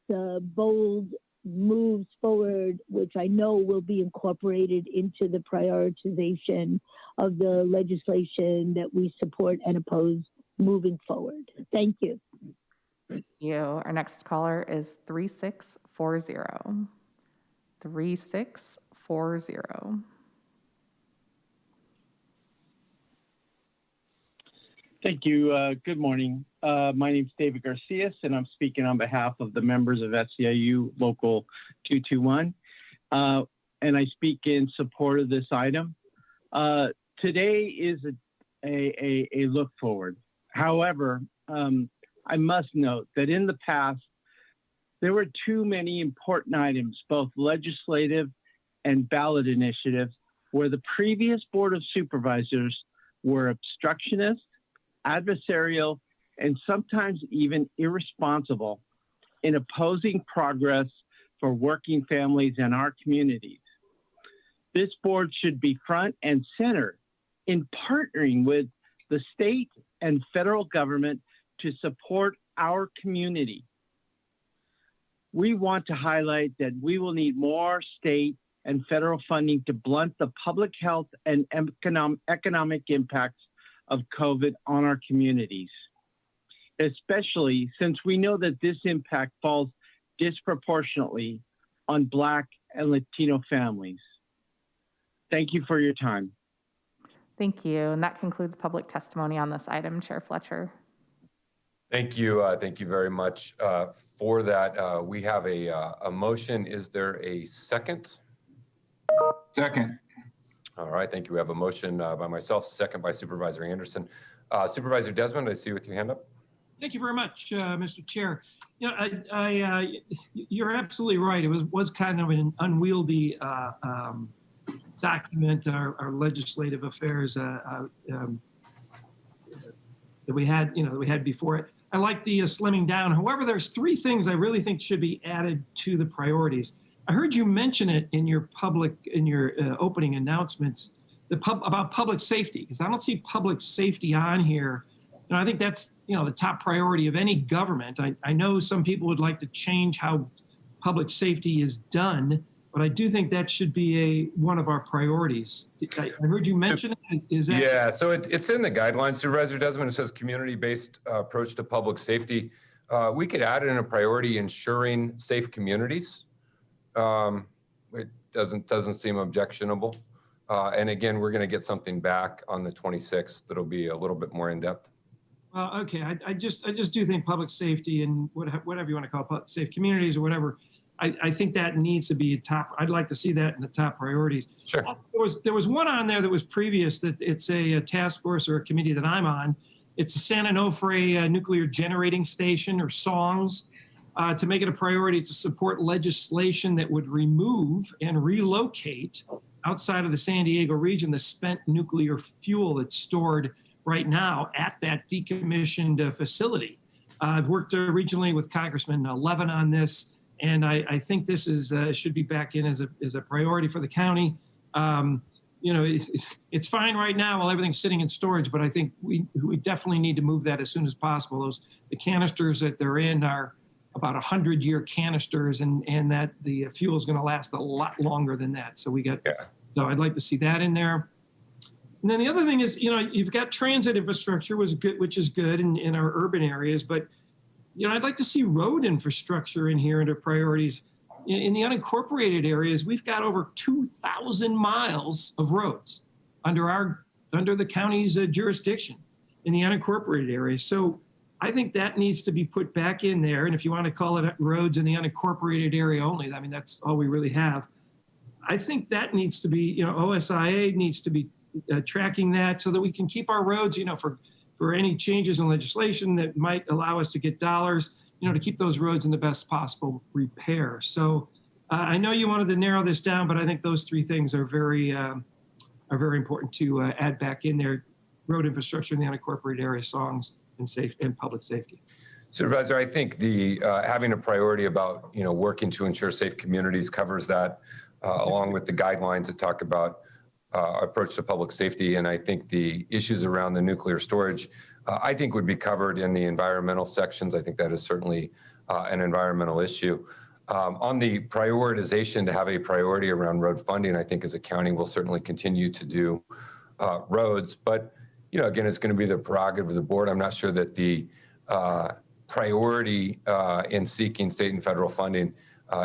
bold moves forward, which I know will be incorporated into the prioritization of the legislation that we support and oppose moving forward. Thank you. Thank you. Our next caller is 3640. 3640. Thank you. Good morning. My name is David Garcia, and I'm speaking on behalf of the members of SEIU Local 221. And I speak in support of this item. Today is a look forward. However, I must note that in the past, there were too many important items, both legislative and ballot initiatives, where the previous Board of Supervisors were obstructionist, adversarial, and sometimes even irresponsible in opposing progress for working families and our communities. This board should be front and center in partnering with the state and federal government to support our community. We want to highlight that we will need more state and federal funding to blunt the public health and economic impacts of COVID on our communities, especially since we know that this impact falls disproportionately on Black and Latino families. Thank you for your time. Thank you. And that concludes public testimony on this item, Chair Fletcher. Thank you. Thank you very much for that. We have a motion. Is there a second? Second. All right, thank you. We have a motion by myself, second by Supervisor Anderson. Supervisor Desmond, I see you with your hand up. Thank you very much, Mr. Chair. You know, you're absolutely right. It was kind of an unwieldy document, our legislative affairs that we had, that we had before it. I like the slimming down. However, there's three things I really think should be added to the priorities. I heard you mention it in your opening announcements, about public safety, because I don't see public safety on here. And I think that's, the top priority of any government. I know some people would like to change how public safety is done, but I do think that should be one of our priorities. I heard you mention it. Is that? Yeah, so it's in the guidelines, Supervisor Desmond. It says community-based approach to public safety. We could add in a priority ensuring safe communities. It doesn't seem objectionable. And again, we're going to get something back on the 26th that'll be a little bit more in depth. Well, okay. I just do think public safety and whatever you want to call it, safe communities or whatever. I think that needs to be top. I'd like to see that in the top priorities. Sure. There was one on there that was previous, that it's a task force or a committee that I'm on. It's the San Onofre nuclear generating station, or SONGS, to make it a priority to support legislation that would remove and relocate outside of the San Diego region the spent nuclear fuel that's stored right now at that decommissioned facility. I've worked regionally with Congressman Levine on this, and I think this should be back in as a priority for the county. It's fine right now while everything's sitting in storage, but I think we definitely need to move that as soon as possible. The canisters that they're in are about 100-year canisters, and that the fuel is going to last a lot longer than that. So so I'd like to see that in there. And then the other thing is, you've got transit infrastructure, which is good in our urban areas, but I'd like to see road infrastructure in here under priorities. In the unincorporated areas, we've got over 2,000 miles of roads under the county's jurisdiction in the unincorporated areas. So I think that needs to be put back in there. And if you want to call it roads in the unincorporated area only, I mean, that's all we really have. I think that needs to be, OSIA needs to be tracking that so that we can keep our roads, for any changes in legislation that might allow us to get dollars, to keep those roads in the best possible repair. So I know you wanted to narrow this down, but I think those three things are very important to add back in there: road infrastructure in the unincorporated area, SONGS, and public safety. Supervisor, I think the having a priority about working to ensure safe communities covers that, along with the guidelines that talk about approach to public safety. And I think the issues around the nuclear storage, I think would be covered in the environmental sections. I think that is certainly an environmental issue. On the prioritization, to have a priority around road funding, I think as a county we'll certainly continue to do roads. But, again, it's going to be the prerogative of the board. I'm not sure that the priority in seeking state and federal funding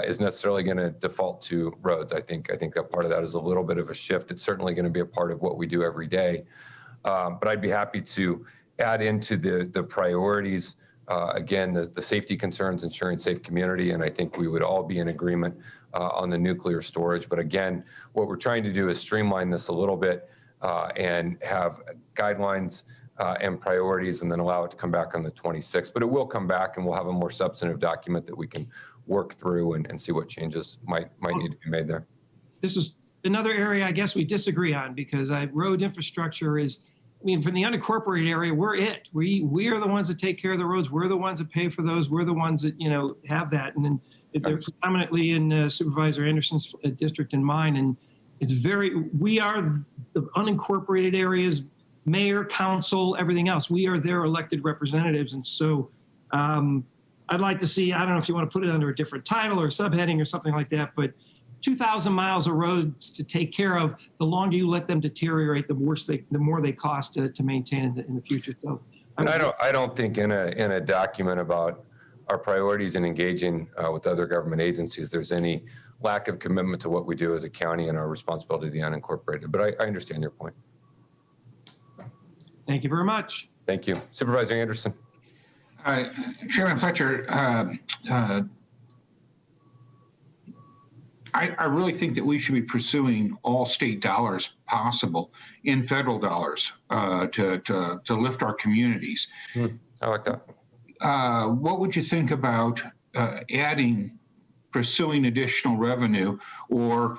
is necessarily going to default to roads. I think that part of that is a little bit of a shift. It's certainly going to be a part of what we do every day. But I'd be happy to add into the priorities, again, the safety concerns, ensuring safe community, and I think we would all be in agreement on the nuclear storage. But again, what we're trying to do is streamline this a little bit and have guidelines and priorities, and then allow it to come back on the 26th. But it will come back, and we'll have a more substantive document that we can work through and see what changes might need to be made there. This is another area I guess we disagree on, because road infrastructure is, for the unincorporated area, we're it. We are the ones that take care of the roads. We're the ones that pay for those. We're the ones that, have that. And then they're predominantly in Supervisor Anderson's district and mine. And we are the unincorporated areas, mayor, council, everything else. We are their elected representatives. And so, I'd like to see, I don't know if you want to put it under a different title or subheading or something like that, but 2,000 miles of roads to take care of. The longer you let them deteriorate, the more they cost to maintain in the future. So I don't think in a document about our priorities in engaging with other government agencies, there's any lack of commitment to what we do as a county and our responsibility to the unincorporated. But I understand your point. Thank you very much. Thank you. Supervisor Anderson. Chairman Fletcher, I really think that we should be pursuing all state dollars possible in federal dollars to lift our communities. I like that. What would you think about pursuing additional revenue, or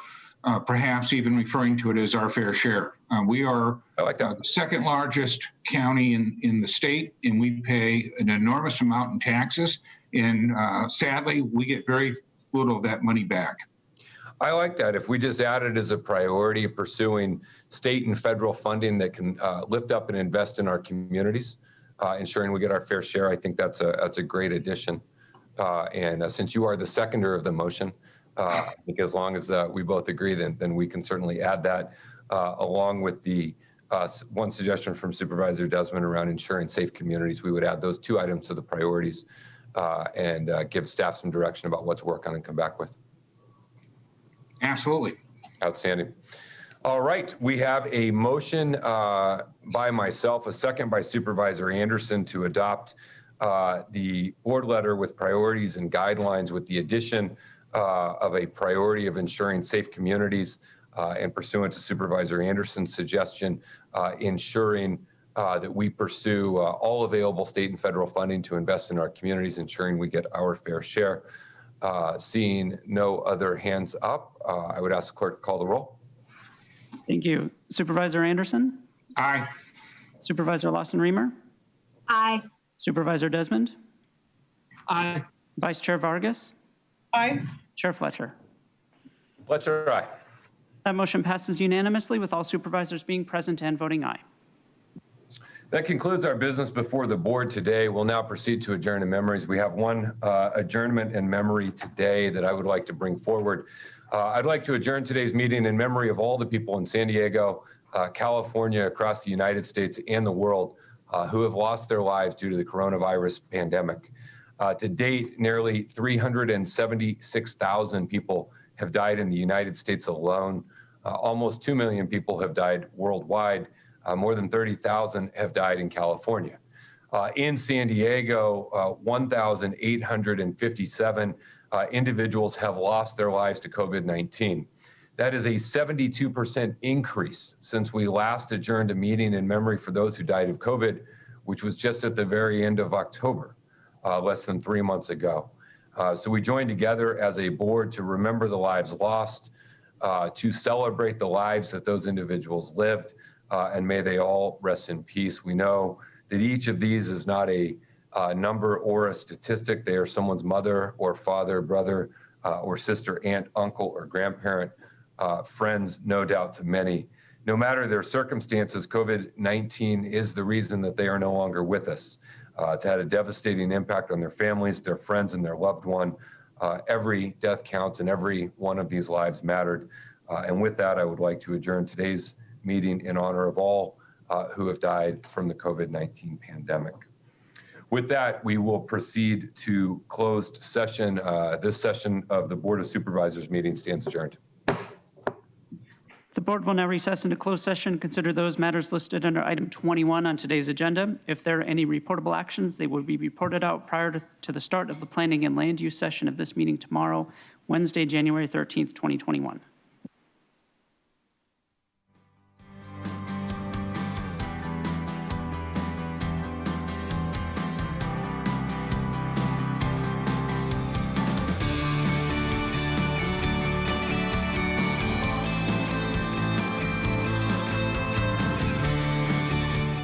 perhaps even referring to it as our fair share? We are the second largest county in the state, and we pay an enormous amount in taxes. And sadly, we get very little of that money back. I like that. If we just add it as a priority, pursuing state and federal funding that can lift up and invest in our communities, ensuring we get our fair share, I think that's a great addition. And since you are the seconder of the motion, I think as long as we both agree, then we can certainly add that along with the one suggestion from Supervisor Desmond around ensuring safe communities. We would add those two items to the priorities and give staff some direction about what to work on and come back with. Absolutely. Outstanding. All right, we have a motion by myself, a second by Supervisor Anderson to adopt the board letter with priorities and guidelines with the addition of a priority of ensuring safe communities and pursuant to Supervisor Anderson's suggestion, ensuring that we pursue all available state and federal funding to invest in our communities, ensuring we get our fair share. Seeing no other hands up, I would ask the clerk to call the roll. Thank you. Supervisor Anderson? Aye. Supervisor Lawson-Remer? Aye. Supervisor Desmond? Aye. Vice Chair Vargas? Aye. Chair Fletcher? Fletcher, aye. That motion passes unanimously with all supervisors being present and voting aye. That concludes our business before the board today. We'll now proceed to adjourn in memories. We have one adjournment in memory today that I would like to bring forward. I'd like to adjourn today's meeting in memory of all the people in San Diego, California, across the United States and the world who have lost their lives due to the coronavirus pandemic. To date, nearly 376,000 people have died in the United States alone. Almost 2 million people have died worldwide. More than 30,000 have died in California. In San Diego, 1,857 individuals have lost their lives to COVID-19. That is a 72% increase since we last adjourned a meeting in memory for those who died of COVID, which was just at the very end of October, less than 3 months ago. So we joined together as a board to remember the lives lost, to celebrate the lives that those individuals lived, and may they all rest in peace. We know that each of these is not a number or a statistic. They are someone's mother or father, brother or sister, aunt, uncle, or grandparent, friends, no doubt to many. No matter their circumstances, COVID-19 is the reason that they are no longer with us. It's had a devastating impact on their families, their friends, and their loved one. Every death counts and every one of these lives mattered. And with that, I would like to adjourn today's meeting in honor of all who have died from the COVID-19 pandemic. With that, we will proceed to closed session. This session of the Board of Supervisors meeting stands adjourned. The board will now recess into closed session and consider those matters listed under item 21 on today's agenda. If there are any reportable actions, they will be reported out prior to the start of the planning and land use session of this meeting tomorrow, Wednesday, January 13th, 2021.